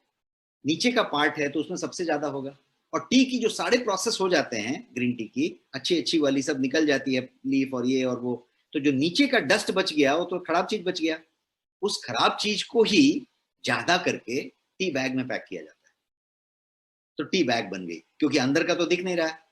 नीचे का पार्ट है, तो उसमें सबसे ज्यादा होगा। और टी की जो सारे प्रोसेस हो जाते हैं ग्रीन टी की, अच्छी अच्छी वाली सब निकल जाती है, लीफ और ये और वो, तो जो नीचे का डस्ट बच गया वो तो खराब चीज बच गया। उस खराब चीज को ही ज्यादा करके टी बैग में पैक किया जाता है, तो टी बैग बन गई, क्योंकि अंदर का तो दिख नहीं रहा है।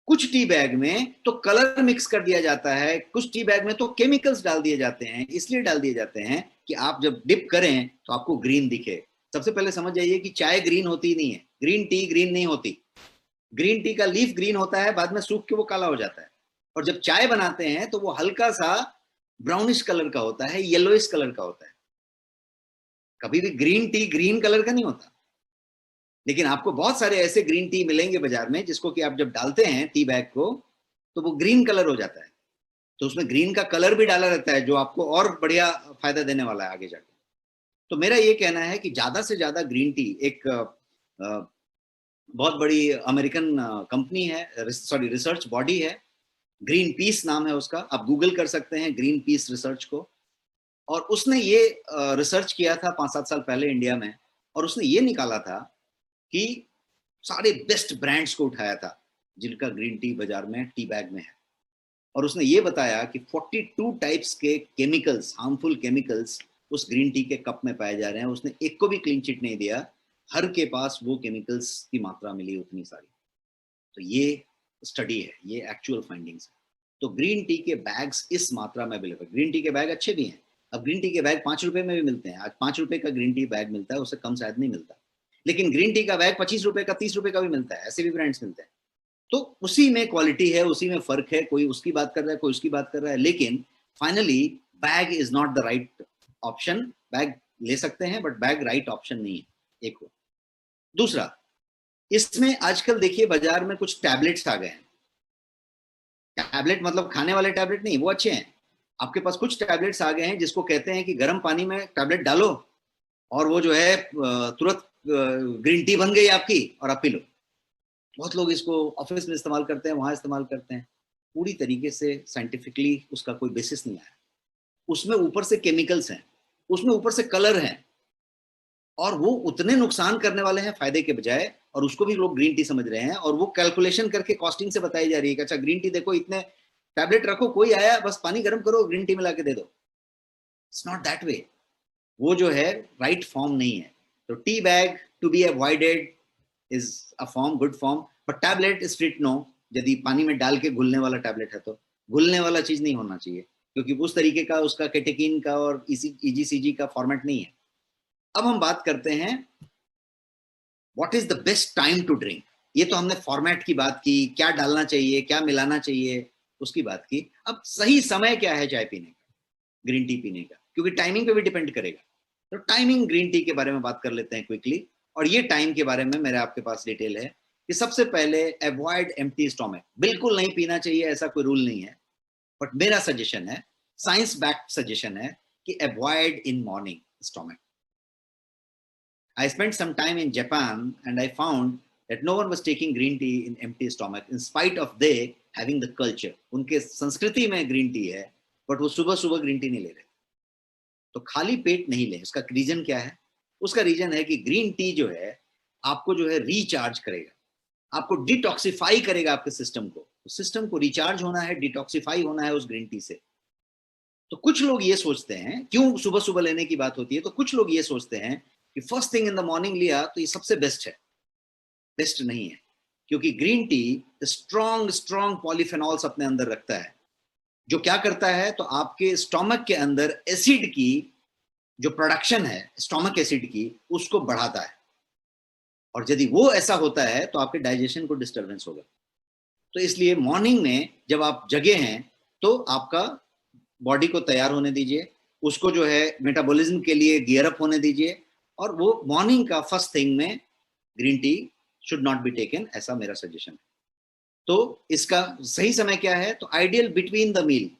कुछ टी बैग में तो कलर मिक्स कर दिया जाता है, कुछ टी बैग में तो केमिकल्स डाल दिए जाते हैं। इसलिए डाल दिए जाते हैं कि आप जब डिप करें तो आपको ग्रीन दिखे। सबसे पहले समझ जाइए कि चाय ग्रीन होती नहीं है, ग्रीन टी ग्रीन नहीं होती। ग्रीन टी का लीफ ग्रीन होता है, बाद में सूख के वो काला हो जाता है। और जब चाय बनाते हैं तो वो हल्का सा ब्राउनिश कलर का होता है, येलोइश कलर का होता है। कभी भी ग्रीन टी ग्रीन कलर का नहीं होता। लेकिन आपको बहुत सारे ऐसे ग्रीन टी मिलेंगे बाजार में जिसको कि आप जब डालते हैं टी बैग को तो वो ग्रीन कलर हो जाता है। तो उसमें ग्रीन का कलर भी डाला रहता है जो आपको और बढ़िया फायदा देने वाला है आगे जाके। तो मेरा ये कहना है कि ज्यादा से ज्यादा ग्रीन टी, एक बहुत बड़ी अमेरिकन कंपनी है, सॉरी रिसर्च बॉडी है, ग्रीन पीस नाम है उसका, आप गूगल कर सकते हैं ग्रीन पीस रिसर्च को। और उसने ये रिसर्च किया था 5-7 साल पहले इंडिया में, और उसने ये निकाला था कि सारे बेस्ट ब्रांड्स को उठाया था जिनका ग्रीन टी बाजार में टी बैग में है। और उसने ये बताया कि 42 टाइप्स के केमिकल्स, हार्मफुल केमिकल्स उस ग्रीन टी के कप में पाए जा रहे हैं। उसने एक को भी क्लीन चिट नहीं दिया, हर के पास वो केमिकल्स की मात्रा मिली उतनी सारी। तो ये स्टडी है, ये एक्चुअल फाइंडिंग्स है। तो ग्रीन टी के बैग्स इस मात्रा में अवेलेबल। ग्रीन टी के बैग अच्छे भी हैं। अब ग्रीन टी के बैग 5 रुपए में भी मिलते हैं। आज 5 रुपए का ग्रीन टी बैग मिलता है, उससे कम शायद नहीं मिलता। लेकिन ग्रीन टी का बैग 25 रुपए का, 30 रुपए का भी मिलता है, ऐसे भी ब्रांड्स मिलते हैं। तो उसी में क्वालिटी है, उसी में फर्क है। कोई उसकी बात कर रहा है, कोई उसकी बात कर रहा है, लेकिन finally bag is not the right option. Bag ले सकते हैं बट बैग राइट ऑप्शन नहीं है, एक हो। दूसरा, इसमें आजकल देखिए बाजार में कुछ टैबलेट्स आ गए हैं। टैबलेट मतलब खाने वाले टैबलेट नहीं, वो अच्छे हैं। आपके पास कुछ टैबलेट्स आ गए हैं जिसको कहते हैं कि गर्म पानी में टैबलेट डालो और वो जो है तुरंत ग्रीन टी बन गई आपकी और आप पी लो। बहुत लोग इसको ऑफिस में इस्तेमाल करते हैं, वहां इस्तेमाल करते हैं। पूरी तरीके से साइंटिफिकली उसका कोई बेसिस नहीं आया। उसमें ऊपर से केमिकल्स हैं, उसमें ऊपर से कलर हैं, और वो उतने नुकसान करने वाले हैं फायदे के बजाय, और उसको भी लोग ग्रीन टी समझ रहे हैं, और वो कैलकुलेशन करके कॉस्टिंग से बताई जा रही है कि अच्छा ग्रीन टी देखो इतने टैबलेट रखो, कोई आया बस पानी गर्म करो ग्रीन टी मिला के दे दो। It's not that way. वो जो है राइट फॉर्म नहीं है। तो tea bag to be avoided is a form, good form, but tablet strict no. यदि पानी में डाल के घुलने वाला टैबलेट है तो घुलने वाला चीज नहीं होना चाहिए, क्योंकि उस तरीके का उसका केटेकिन का और ईजीसीजी का फॉर्मेट नहीं है। अब हम बात करते हैं what is the best time to drink. ये तो हमने फॉर्मेट की बात की, क्या डालना चाहिए, क्या मिलाना चाहिए, उसकी बात की। अब सही समय क्या है चाय पीने का, ग्रीन टी पीने का, क्योंकि टाइमिंग पे भी डिपेंड करेगा। तो टाइमिंग ग्रीन टी के बारे में बात कर लेते हैं क्विकली। और ये टाइम के बारे में मेरे आपके पास डिटेल है कि सबसे पहले अवॉइड एम्प्टी स्टोमक। बिल्कुल नहीं पीना चाहिए, ऐसा कोई रूल नहीं है, बट मेरा सजेशन है, साइंस बैक्ड सजेशन है, कि avoid in morning stomach. I spent some time in Japan and I found that no one was taking green tea in empty stomach in spite of they having the culture. उनके संस्कृति में green tea है, but वो सुबह सुबह green tea नहीं ले रहे। तो खाली पेट नहीं ले। उसका रीजन क्या है? उसका रीजन है कि ग्रीन टी जो है आपको जो है रिचार्ज करेगा, आपको डिटॉक्सिफाई करेगा आपके सिस्टम को। सिस्टम को रिचार्ज होना है, डिटॉक्सिफाई होना है उस ग्रीन टी से। तो कुछ लोग ये सोचते हैं, क्यों सुबह सुबह लेने की बात होती है, तो कुछ लोग ये सोचते हैं कि first thing in the morning लिया तो ये सबसे बेस्ट है। बेस्ट नहीं है, क्योंकि green tea strong strong polyphenols अपने अंदर रखता है, जो क्या करता है, तो आपके स्टोमक के अंदर एसिड की जो प्रोडक्शन है, स्टोमक एसिड की, उसको बढ़ाता है। और यदि वो ऐसा होता है तो आपके डाइजेशन को डिस्टर्बेंस होगा। तो इसलिए मॉर्निंग में जब आप जगे हैं तो आपका बॉडी को तैयार होने दीजिए, उसको जो है मेटाबॉलिज्म के लिए गियर अप होने दीजिए, और वो मॉर्निंग का फर्स्ट थिंग में green tea should not be taken, ऐसा मेरा सजेशन है। तो इसका सही समय क्या है? तो ideal between the meal.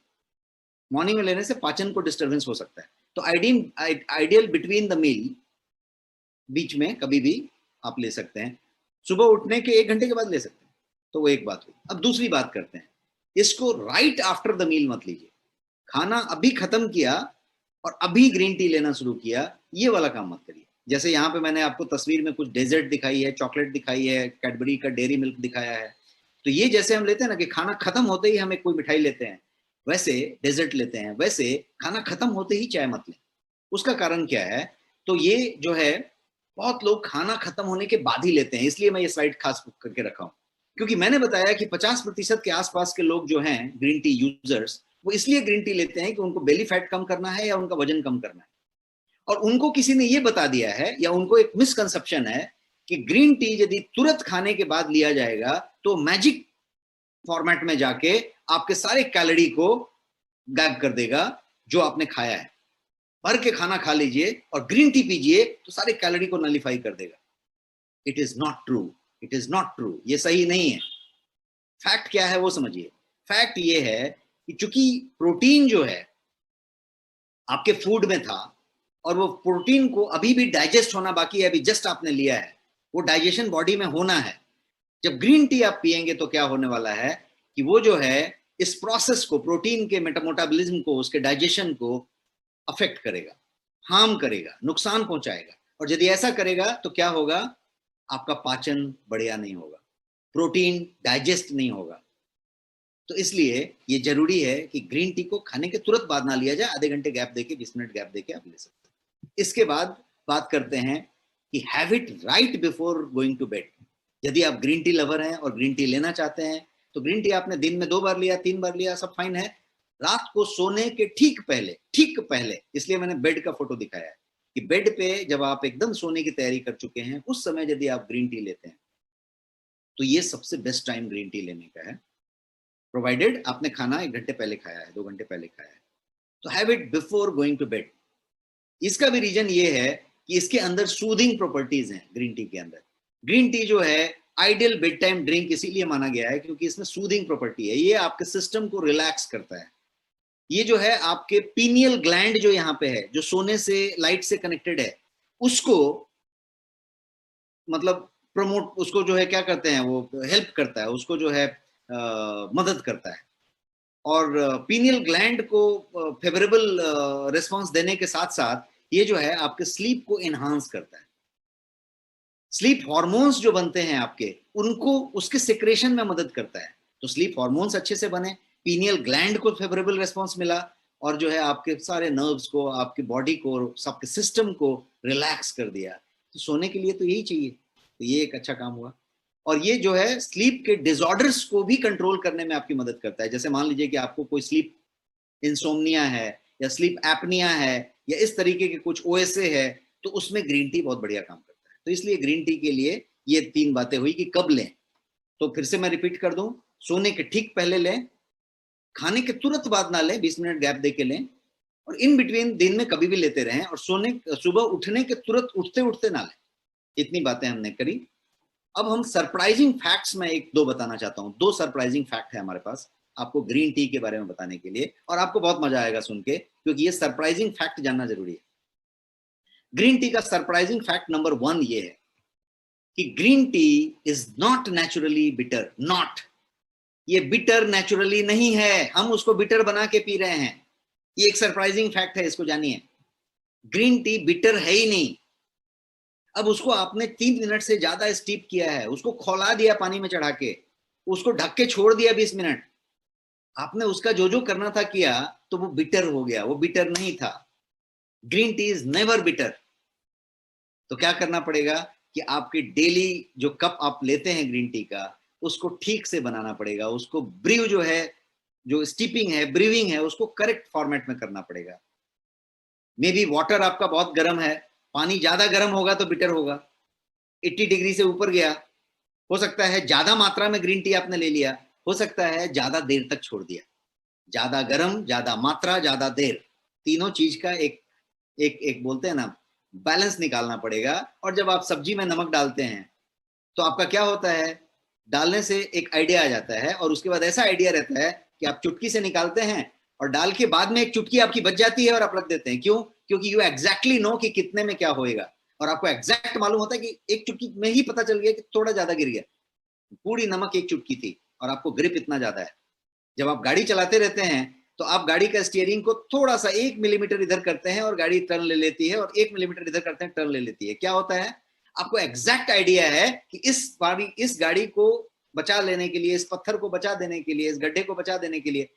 Morning में लेने से पाचन को डिस्टर्बेंस हो सकता है, तो आइडियल बिटवीन द मील, बीच में कभी भी आप ले सकते हैं। सुबह उठने के 1 घंटे के बाद ले सकते हैं। तो वो एक बात हुई। अब दूसरी बात करते हैं, इसको राइट आफ्टर द मील मत लीजिए। खाना अभी खत्म किया और अभी ग्रीन टी लेना शुरू किया, ये वाला काम मत करिए। जैसे यहाँ पे मैंने आपको तस्वीर में कुछ डेजर्ट दिखाई है, चॉकलेट दिखाई है, कैडबरी का डेयरी मिल्क दिखाया है। तो ये जैसे हम लेते हैं ना कि खाना खत्म होते ही हमें कोई मिठाई लेते हैं, वैसे डेजर्ट लेते हैं, वैसे खाना खत्म होते ही चाय मत लें। उसका कारण क्या है? तो ये जो है बहुत लोग खाना खत्म होने के बाद ही लेते हैं, इसलिए मैं ये स्लाइड खास करके रखा हूँ, क्योंकि मैंने बताया कि 50% के आसपास के लोग जो हैं ग्रीन टी यूजर्स, वो इसलिए ग्रीन टी लेते हैं कि उनको बेली फैट कम करना है या उनका वजन कम करना है। और उनको किसी ने ये बता दिया है, या उनको एक मिसकंसेप्शन है कि ग्रीन टी यदि तुरंत खाने के बाद लिया जाएगा तो मैजिक फॉर्मेट में जाके आपके सारे कैलोरी को गायब कर देगा जो आपने खाया है। भर के खाना खा लीजिए और ग्रीन टी पीजिए तो सारे कैलोरी को नलीफाई कर देगा। It is not true, it is not true, ये सही नहीं है। फैक्ट क्या है वो समझिए। फैक्ट ये है कि चूंकि प्रोटीन जो है आपके फूड में था, और वो प्रोटीन को अभी भी डाइजेस्ट होना बाकी है, अभी जस्ट आपने लिया है, वो डाइजेशन बॉडी में होना है। जब ग्रीन टी आप पिएंगे तो क्या होने वाला है कि वो जो है इस प्रोसेस को, प्रोटीन के मेटाबॉलिज्म को, उसके डाइजेशन को अफेक्ट करेगा, हार्म करेगा, नुकसान पहुंचाएगा। और यदि ऐसा करेगा तो क्या होगा? आपका पाचन बढ़िया नहीं होगा, प्रोटीन डाइजेस्ट नहीं होगा। तो इसलिए ये जरूरी है कि ग्रीन टी को खाने के तुरंत बाद ना लिया जाए, आधे घंटे गैप देके, 20 मिनट गैप देके आप ले सकते हैं। इसके बाद बात करते हैं कि have it right before going to bed. यदि आप ग्रीन टी लवर हैं और ग्रीन टी लेना चाहते हैं, तो ग्रीन टी आपने दिन में 2 बार लिया, 3 बार लिया, सब फाइन है। रात को सोने के ठीक पहले, इसलिए मैंने बेड का फोटो दिखाया है कि बेड पे जब आप एकदम सोने की तैयारी कर चुके हैं, उस समय यदि आप ग्रीन टी लेते हैं तो ये सबसे बेस्ट टाइम ग्रीन टी लेने का है, प्रोवाइडेड आपने खाना 1 घंटे पहले खाया है, 2 घंटे पहले खाया है। तो have it before going to bed. इसका भी रीजन ये है कि इसके अंदर सूदिंग प्रॉपर्टीज हैं ग्रीन टी के अंदर। ग्रीन टी जो है आइडियल बेड टाइम ड्रिंक इसीलिए माना गया है क्योंकि इसमें सूदिंग प्रॉपर्टी है, ये आपके सिस्टम को रिलैक्स करता है। ये जो है आपके पीनियल ग्लैंड जो यहाँ पे है, जो सोने से लाइट से कनेक्टेड है, उसको मतलब प्रमोट, उसको जो है क्या करते हैं, वो हेल्प करता है, उसको जो है मदद करता है। और पीनियल ग्लैंड को फेवरेबल रिस्पॉन्स देने के साथ साथ ये जो है आपके स्लीप को एनहांस करता है। स्लीप हार्मोन्स जो बनते हैं आपके, उनको उसके सिक्रेशन में मदद करता है। तो स्लीप हार्मोन्स अच्छे से बने, पीनियल ग्लैंड को फेवरेबल रिस्पॉन्स मिला, और जो है आपके सारे नर्व्स को, आपकी बॉडी को, सबके सिस्टम को रिलैक्स कर दिया। तो सोने के लिए तो यही चाहिए, तो ये एक अच्छा काम हुआ। और ये जो है स्लीप के डिसऑर्डर्स को भी कंट्रोल करने में आपकी मदद करता है। जैसे मान लीजिए कि आपको कोई स्लीप इंसोम्निया है या स्लीप एपनिया है या इस तरीके के कुछ ओएसए है, तो उसमें ग्रीन टी बहुत बढ़िया काम करता है। तो इसलिए ग्रीन टी के लिए ये 3 बातें हुई कि कब लें। तो फिर से मैं रिपीट कर दूं, सोने के ठीक पहले लें, खाने के तुरंत बाद ना लें, 20 मिनट गैप दे के लें, और इन बिटवीन दिन में कभी भी लेते रहें, और सुबह उठने के तुरंत उठते उठते ना लें। इतनी बातें हमने करी। अब हम सरप्राइजिंग फैक्ट्स में 1-2 बताना चाहता हूं। 2 सरप्राइजिंग फैक्ट है हमारे पास आपको ग्रीन टी के बारे में बताने के लिए, और आपको बहुत मजा आएगा सुन के, क्योंकि ये सरप्राइजिंग फैक्ट जानना जरूरी है। ग्रीन टी का सरप्राइजिंग फैक्ट नंबर 1 ये है कि green tea is not naturally bitter. Not, ये बिटर नेचुरली नहीं है, हम उसको बिटर बना के पी रहे हैं। ये एक सरप्राइजिंग फैक्ट है, इसको जानिए। ग्रीन टी बिटर है ही नहीं। अब उसको आपने 3 मिनट से ज्यादा स्टीप किया है, उसको खौला दिया पानी में चढ़ा के, उसको ढक के छोड़ दिया 20 मिनट, आपने उसका जो जो करना था किया, तो वो बिटर हो गया, वो बिटर नहीं था। Green tea is never bitter. तो क्या करना पड़ेगा कि आपके डेली जो कप आप लेते हैं ग्रीन टी का, उसको ठीक से बनाना पड़ेगा, उसको ब्रीव जो है, जो स्टीपिंग है, ब्रीविंग है, उसको करेक्ट फॉर्मेट में करना पड़ेगा। मे बी वाटर आपका बहुत गर्म है, पानी ज्यादा गर्म होगा तो बिटर होगा, 80 डिग्री से ऊपर गया, हो सकता है ज्यादा मात्रा में ग्रीन टी आपने ले लिया, हो सकता है ज्यादा देर तक छोड़ दिया। ज्यादा गर्म, ज्यादा मात्रा, ज्यादा देर, तीनों चीज का एक एक एक बोलते हैं ना, बैलेंस निकालना पड़ेगा। और जब आप सब्जी में नमक डालते हैं तो आपका क्या होता है, डालने से एक आइडिया आ जाता है, और उसके बाद ऐसा आइडिया रहता है कि आप चुटकी से निकालते हैं, और डाल के बाद में एक चुटकी आपकी बच जाती है और आप रख देते हैं। क्यों? क्योंकि यू एग्जैक्टली नो कि कितने में क्या होएगा, और आपको एग्जैक्ट मालूम होता है कि एक चुटकी में ही पता चल गया कि थोड़ा ज्यादा गिर गया, पूरी नमक एक चुटकी थी, और आपको ग्रिप इतना ज्यादा है। जब आप गाड़ी चलाते रहते हैं तो आप गाड़ी का स्टीयरिंग को थोड़ा सा 1 मिलीमीटर इधर करते हैं और गाड़ी टर्न ले लेती है, और 1 मिलीमीटर इधर करते हैं, टर्न ले लेती है। क्या होता है, आपको एग्जैक्ट आइडिया है कि इस गाड़ी को बचा लेने के लिए, इस पत्थर को बचा देने के लिए, इस गड्ढे को बचा देने के लिए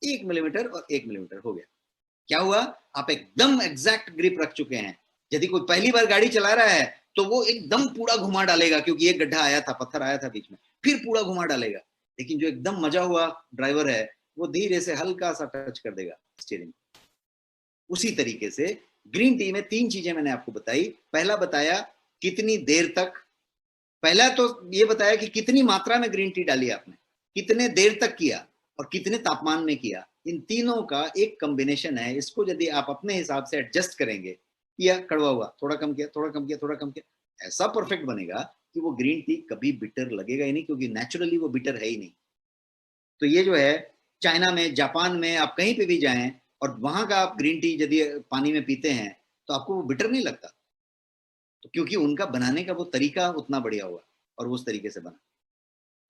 1 मिलीमीटर और 1 मिलीमीटर हो गया। क्या हुआ, आप एकदम एग्जैक्ट ग्रिप रख चुके हैं। यदि कोई पहली बार गाड़ी चला रहा है तो वो एकदम पूरा घुमा डालेगा, क्योंकि एक गड्ढा आया था, पत्थर आया था बीच में, फिर पूरा घुमा डालेगा। लेकिन जो एकदम मजा हुआ ड्राइवर है, वो धीरे से हल्का सा टच कर देगा स्टीयरिंग। उसी तरीके से ग्रीन टी में 3 चीजें मैंने आपको बताई। पहला बताया कितनी देर तक, पहला तो ये बताया कि कितनी मात्रा में ग्रीन टी डाली आपने, कितने देर तक किया, और कितने तापमान में किया। इन तीनों का एक कॉम्बिनेशन है। इसको यदि आप अपने हिसाब से एडजस्ट करेंगे, किया, कड़वा हुआ, थोड़ा कम किया, थोड़ा कम किया, थोड़ा कम किया, ऐसा परफेक्ट बनेगा कि वो ग्रीन टी कभी बिटर लगेगा ही नहीं, क्योंकि नेचुरली वो बिटर है ही नहीं। तो ये जो है, चाइना में, जापान में, आप कहीं पे भी जाएं और वहां का आप ग्रीन टी यदि पानी में पीते हैं तो आपको वो बिटर नहीं लगता, तो क्योंकि उनका बनाने का वो तरीका उतना बढ़िया हुआ और उस तरीके से बना।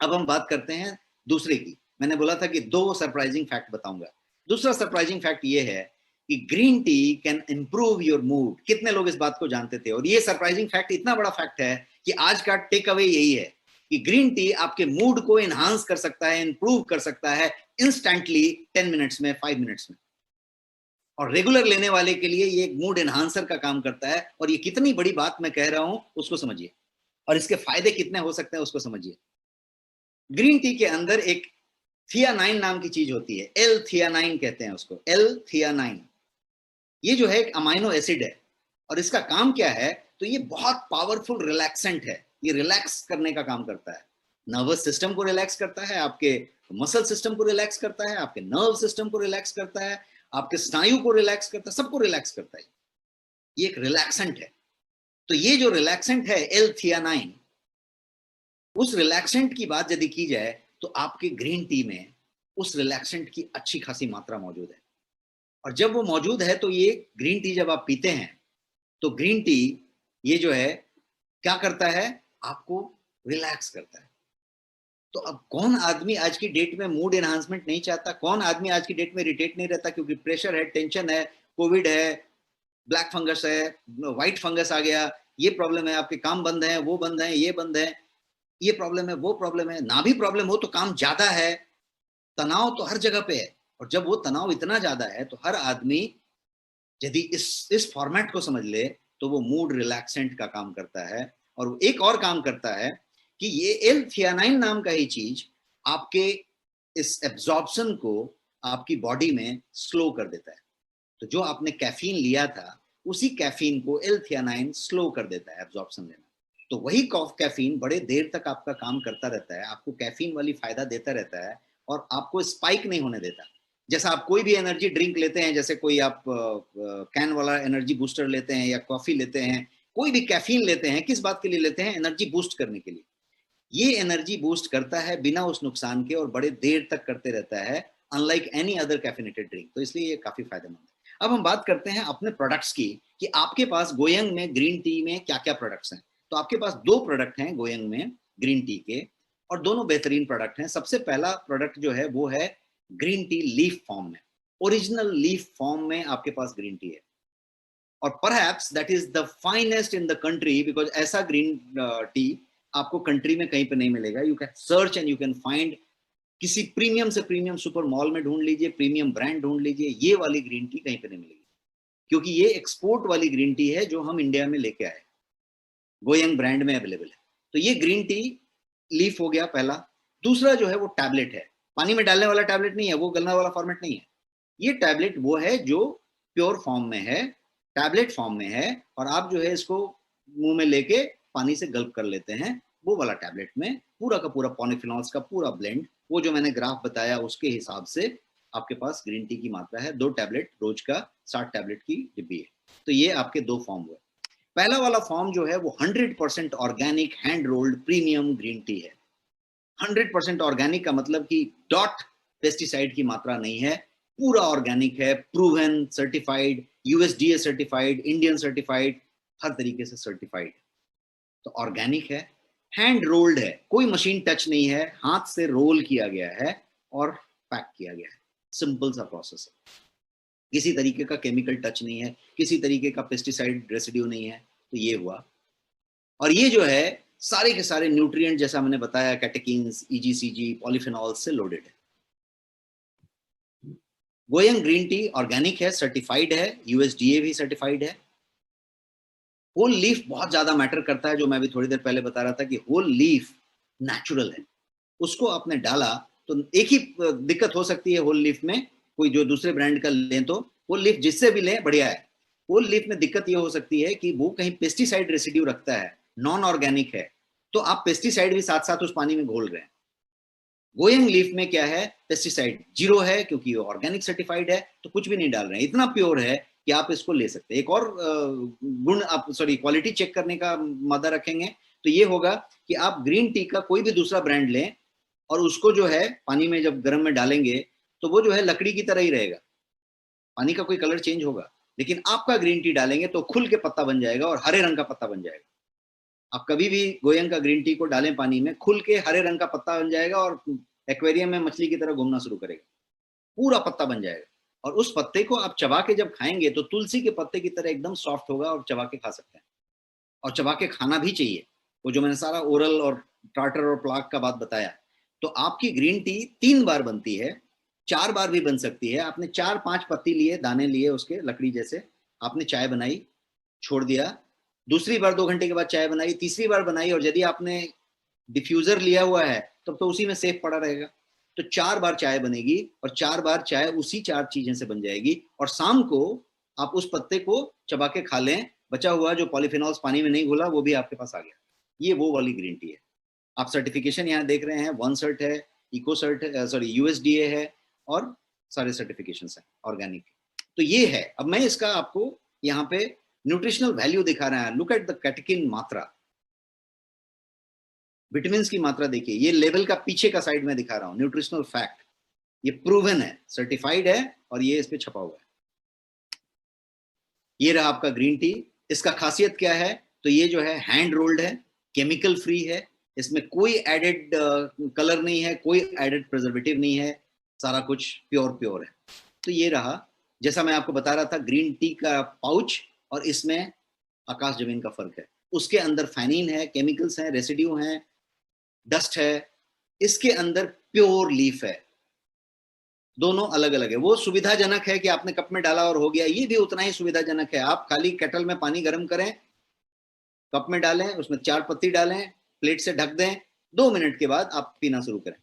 अब हम बात करते हैं दूसरे की। मैंने बोला था कि 2 सरप्राइजिंग फैक्ट बताऊंगा। दूसरा सरप्राइजिंग फैक्ट ये है कि green tea can improve your mood. कितने लोग इस बात को जानते थे? और ये सरप्राइजिंग फैक्ट इतना बड़ा फैक्ट है कि आज का टेक अवे यही है कि ग्रीन टी आपके मूड को एनहांस कर सकता है, इंप्रूव कर सकता है इंस्टेंटली, 10 मिनट्स में, 5 मिनट्स में। और रेगुलर लेने वाले के लिए ये एक मूड एनहांसर का काम करता है। और ये कितनी बड़ी बात मैं कह रहा हूं उसको समझिए, और इसके फायदे कितने हो सकते हैं उसको समझिए। ग्रीन टी के अंदर एक थियानाइन नाम की चीज होती है, एल थियानाइन कहते हैं उसको, एल थियानाइन। ये जो है एक अमाइनो एसिड है, और इसका काम क्या है, तो ये बहुत पावरफुल रिलैक्सेंट है। ये रिलैक्स करने का काम करता है, नर्वस सिस्टम को रिलैक्स करता है, आपके मसल सिस्टम को रिलैक्स करता है, आपके नर्व सिस्टम को रिलैक्स करता है, आपके स्नायु को रिलैक्स करता है, सबको रिलैक्स करता है। ये एक रिलैक्सेंट है। तो ये जो रिलैक्सेंट है एल थियानाइन, उस रिलैक्सेंट की बात यदि की जाए तो आपके ग्रीन टी में उस रिलैक्सेंट की अच्छी खासी मात्रा मौजूद है। और जब वो मौजूद है तो ये ग्रीन टी जब आप पीते हैं तो ग्रीन टी ये जो है क्या करता है, आपको रिलैक्स करता है। तो अब कौन आदमी आज की डेट में मूड एनहांसमेंट नहीं चाहता, कौन आदमी आज की डेट में इरिटेट नहीं रहता, क्योंकि प्रेशर है, टेंशन है, कोविड है, ब्लैक फंगस है, व्हाइट फंगस आ गया, ये प्रॉब्लम है, आपके काम बंद है, वो बंद है, ये बंद है, ये प्रॉब्लम है, वो प्रॉब्लम है, ना भी प्रॉब्लम हो तो काम ज्यादा है, तनाव तो हर जगह पे है। और जब वो तनाव इतना ज्यादा है तो हर आदमी यदि इस फॉर्मेट को समझ ले तो वो मूड रिलैक्सेंट का काम करता है। और एक और काम करता है कि ये एल थियानाइन नाम का ही चीज आपके इस एब्जॉर्प्शन को आपकी बॉडी में स्लो कर देता है। तो जो आपने कैफीन लिया था उसी कैफीन को एल थियानाइन स्लो कर देता है एब्जॉर्प्शन लेना। तो वही कैफीन बड़े देर तक आपका काम करता रहता है, आपको कैफीन वाली फायदा देता रहता है और आपको स्पाइक नहीं होने देता। जैसा आप कोई भी एनर्जी ड्रिंक लेते हैं, जैसे कोई आप कैन वाला एनर्जी बूस्टर लेते हैं या कॉफी लेते हैं, कोई भी कैफीन लेते हैं, किस बात के लिए लेते हैं? एनर्जी बूस्ट करने के लिए। ये एनर्जी बूस्ट करता है बिना उस नुकसान के और बड़े देर तक करते रहता है, unlike any other caffeinated drink. तो इसलिए ये काफी फायदेमंद है। अब हम बात करते हैं अपने प्रोडक्ट्स की कि आपके पास गोयंग में ग्रीन टी में क्या क्या प्रोडक्ट्स हैं। तो आपके पास दो प्रोडक्ट हैं गोयंग में ग्रीन टी के और दोनों बेहतरीन प्रोडक्ट हैं। सबसे पहला प्रोडक्ट जो है वो है ग्रीन टी लीफ फॉर्म में, ओरिजिनल लीफ फॉर्म में आपके पास ग्रीन टी है। और perhaps that is the finest in the country, because ऐसा ग्रीन टी आपको कंट्री में कहीं पे नहीं मिलेगा। You can search and you can find, किसी प्रीमियम से प्रीमियम सुपर मॉल में ढूंढ लीजिए, प्रीमियम ब्रांड ढूंढ लीजिए, ये वाली ग्रीन टी कहीं पे नहीं मिलेगी, क्योंकि ये एक्सपोर्ट वाली ग्रीन टी है जो हम इंडिया में लेके आए, गोयंग ब्रांड में अवेलेबल है। तो ये ग्रीन टी लीफ हो गया पहला। दूसरा जो है वो टैबलेट है, पानी में डालने वाला टैबलेट नहीं है, वो गलने वाला फॉर्मेट नहीं है। ये टैबलेट वो है जो प्योर फॉर्म में है, टैबलेट फॉर्म में है, और आप जो है इसको मुंह में लेके पानी से गल्प कर लेते हैं। वो वाला टैबलेट में पूरा का पूरा पॉलीफिनॉल्स का पूरा ब्लेंड, वो जो मैंने ग्राफ बताया उसके हिसाब से आपके पास ग्रीन टी की मात्रा है। 2 टैबलेट रोज का, 60 टैबलेट की डिब्बी है। तो ये आपके दो फॉर्म हुए। पहला वाला फॉर्म जो है वो 100% organic hand rolled premium green tea है। 100% ऑर्गेनिक का मतलब कि डॉट पेस्टिसाइड की मात्रा नहीं है, पूरा ऑर्गेनिक है, proven, certified, USDA certified, Indian certified, हर तरीके से सर्टिफाइड। तो ऑर्गेनिक है, हैंड रोल्ड है, कोई मशीन टच नहीं है, हाथ से रोल किया गया है और पैक किया गया है। सिंपल सा प्रोसेस है, किसी तरीके का केमिकल टच नहीं है, किसी तरीके का पेस्टिसाइड रेसिड्यू नहीं है। तो ये हुआ। और ये जो है सारे के सारे न्यूट्रिएंट, जैसा मैंने बताया, कैटेकिन्स, ईजीसीजी, पॉलीफिनॉल्स से लोडेड है। गोयंग ग्रीन टी ऑर्गेनिक है, सर्टिफाइड है, यूएसडीए भी सर्टिफाइड है। होल लीफ बहुत ज्यादा मैटर करता है, जो मैं भी थोड़ी देर पहले बता रहा था कि होल लीफ नेचुरल है। उसको आपने डाला तो एक ही दिक्कत हो सकती है होल लीफ में, कोई जो दूसरे ब्रांड का लें तो होल लीफ जिससे भी लें बढ़िया है। होल लीफ में दिक्कत ये हो सकती है कि वो कहीं पेस्टिसाइड रेसिड्यू रखता है, नॉन ऑर्गेनिक है, तो आप पेस्टिसाइड भी साथ साथ उस पानी में घोल रहे हैं। गोयंग लीफ में क्या है, पेस्टिसाइड जीरो है, क्योंकि ये ऑर्गेनिक सर्टिफाइड है, तो कुछ भी नहीं डाल रहे हैं, इतना प्योर है कि आप इसको ले सकते हैं। एक और गुण आप क्वालिटी चेक करने का मदा रखेंगे तो ये होगा कि आप ग्रीन टी का कोई भी दूसरा ब्रांड लें और उसको जो है पानी में जब गर्म में डालेंगे तो वो जो है लकड़ी की तरह ही रहेगा, पानी का कोई कलर चेंज होगा। लेकिन आपका ग्रीन टी डालेंगे तो खुल के पत्ता बन जाएगा और हरे रंग का पत्ता बन जाएगा। आप कभी भी गोयंग का ग्रीन टी को डालें पानी में, खुल के हरे रंग का पत्ता बन जाएगा और एक्वेरियम में मछली की तरह घूमना शुरू करेगा, पूरा पत्ता बन जाएगा। और उस पत्ते को आप चबा के जब खाएंगे तो तुलसी के पत्ते की तरह एकदम सॉफ्ट होगा और चबा के खा सकते हैं, और चबा के खाना भी चाहिए। वो जो मैंने सारा ओरल और टार्टर और प्लाक का बात बताया, तो आपकी ग्रीन टी 3 बार बनती है, 4 बार भी बन सकती है। आपने 4-5 पत्ती लिए, दाने लिए उसके लकड़ी जैसे, आपने चाय बनाई, छोड़ दिया, दूसरी बार 2 घंटे के बाद चाय बनाई, तीसरी बार बनाई, और यदि आपने डिफ्यूजर लिया हुआ है तब तो उसी में सेफ पड़ा रहेगा। तो 4 बार चाय बनेगी और 4 बार चाय उसी 4 चीजें से बन जाएगी। और शाम को आप उस पत्ते को चबा के खा लें, बचा हुआ जो पॉलीफिनॉल्स पानी में नहीं घुला वो भी आपके पास आ गया। ये वो वाली ग्रीन टी है। आप सर्टिफिकेशन यहाँ देख रहे हैं, वन सर्ट है, इको सर्ट है, सॉरी यूएसडीए है, और सारे सर्टिफिकेशन है ऑर्गेनिक। तो ये है। अब मैं इसका आपको यहाँ पे न्यूट्रिशनल वैल्यू दिखा रहा है। लुक एट द कैटेकिन मात्रा, विटामिन की मात्रा देखिए, ये लेवल का पीछे का साइड में दिखा रहा हूँ, न्यूट्रिशनल फैक्ट, ये प्रूवन है, सर्टिफाइड है और ये इस पे छपा हुआ है। ये रहा आपका ग्रीन टी। इसका खासियत क्या है, तो ये जो है हैंड रोल्ड है, केमिकल फ्री है, इसमें कोई एडेड कलर नहीं है, कोई एडेड प्रिजर्वेटिव नहीं है, सारा कुछ प्योर प्योर है। तो ये रहा, जैसा मैं आपको बता रहा था, ग्रीन टी का पाउच और इसमें आकाश जमीन का फर्क है। उसके अंदर फैनिन है, केमिकल्स हैं, रेसिड्यू हैं, डस्ट है, इसके अंदर प्योर लीफ है। दोनों अलग अलग है। वो सुविधाजनक है कि आपने कप में डाला और हो गया, ये भी उतना ही सुविधाजनक है। आप खाली केटल में पानी गर्म करें, कप में डालें, उसमें 4 पत्ती डालें, प्लेट से ढक दें, 2 मिनट के बाद आप पीना शुरू करें,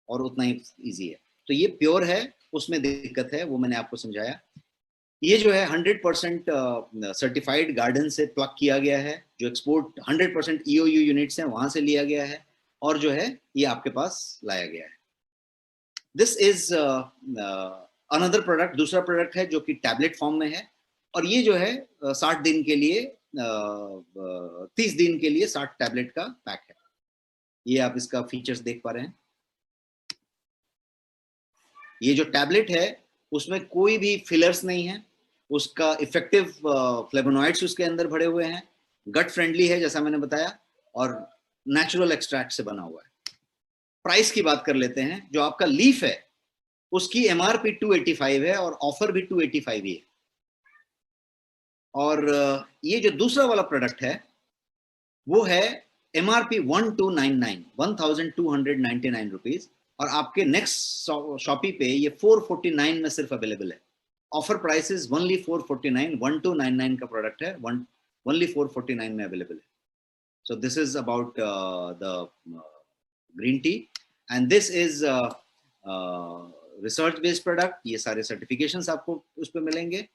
और उतना ही इजी है। तो ये प्योर है, उसमें दिक्कत है वो मैंने आपको समझाया। ये जो है 100% सर्टिफाइड गार्डन से प्लग किया गया है, जो एक्सपोर्ट 100% EOU यूनिट्स हैं वहां से लिया गया है, और जो है ये आपके पास लाया गया है। दिस इज अनदर प्रोडक्ट, दूसरा प्रोडक्ट है जो कि टैबलेट फॉर्म में है, और ये जो है 60 दिन के लिए 30 दिन के लिए 60 टैबलेट का पैक है। ये आप इसका फीचर्स देख पा रहे हैं। ये जो टैबलेट है उसमें कोई भी फिलर्स नहीं है, उसका इफेक्टिव फ्लेवोनॉइड्स उसके अंदर भरे हुए हैं, गट फ्रेंडली है जैसा मैंने बताया, और नेचुरल एक्सट्रैक्ट से बना हुआ है। प्राइस की बात कर लेते हैं। जो आपका लीफ है उसकी MRP 285 है और ऑफर भी 285 ही है। और ये जो दूसरा वाला प्रोडक्ट है वो है MRP 1299 रुपीज, और आपके नेक्स्ट शॉपी पे ये 449 में सिर्फ अवेलेबल है। ऑफर प्राइस इज ओनली 449, 1299 का प्रोडक्ट है, ओनली 449 में अवेलेबल है। So this is about the green tea, and this is research based product. ये सारे सर्टिफिकेशंस आपको उस पर मिलेंगे।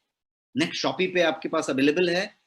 नेक्स्ट शॉपी पे आपके पास अवेलेबल है,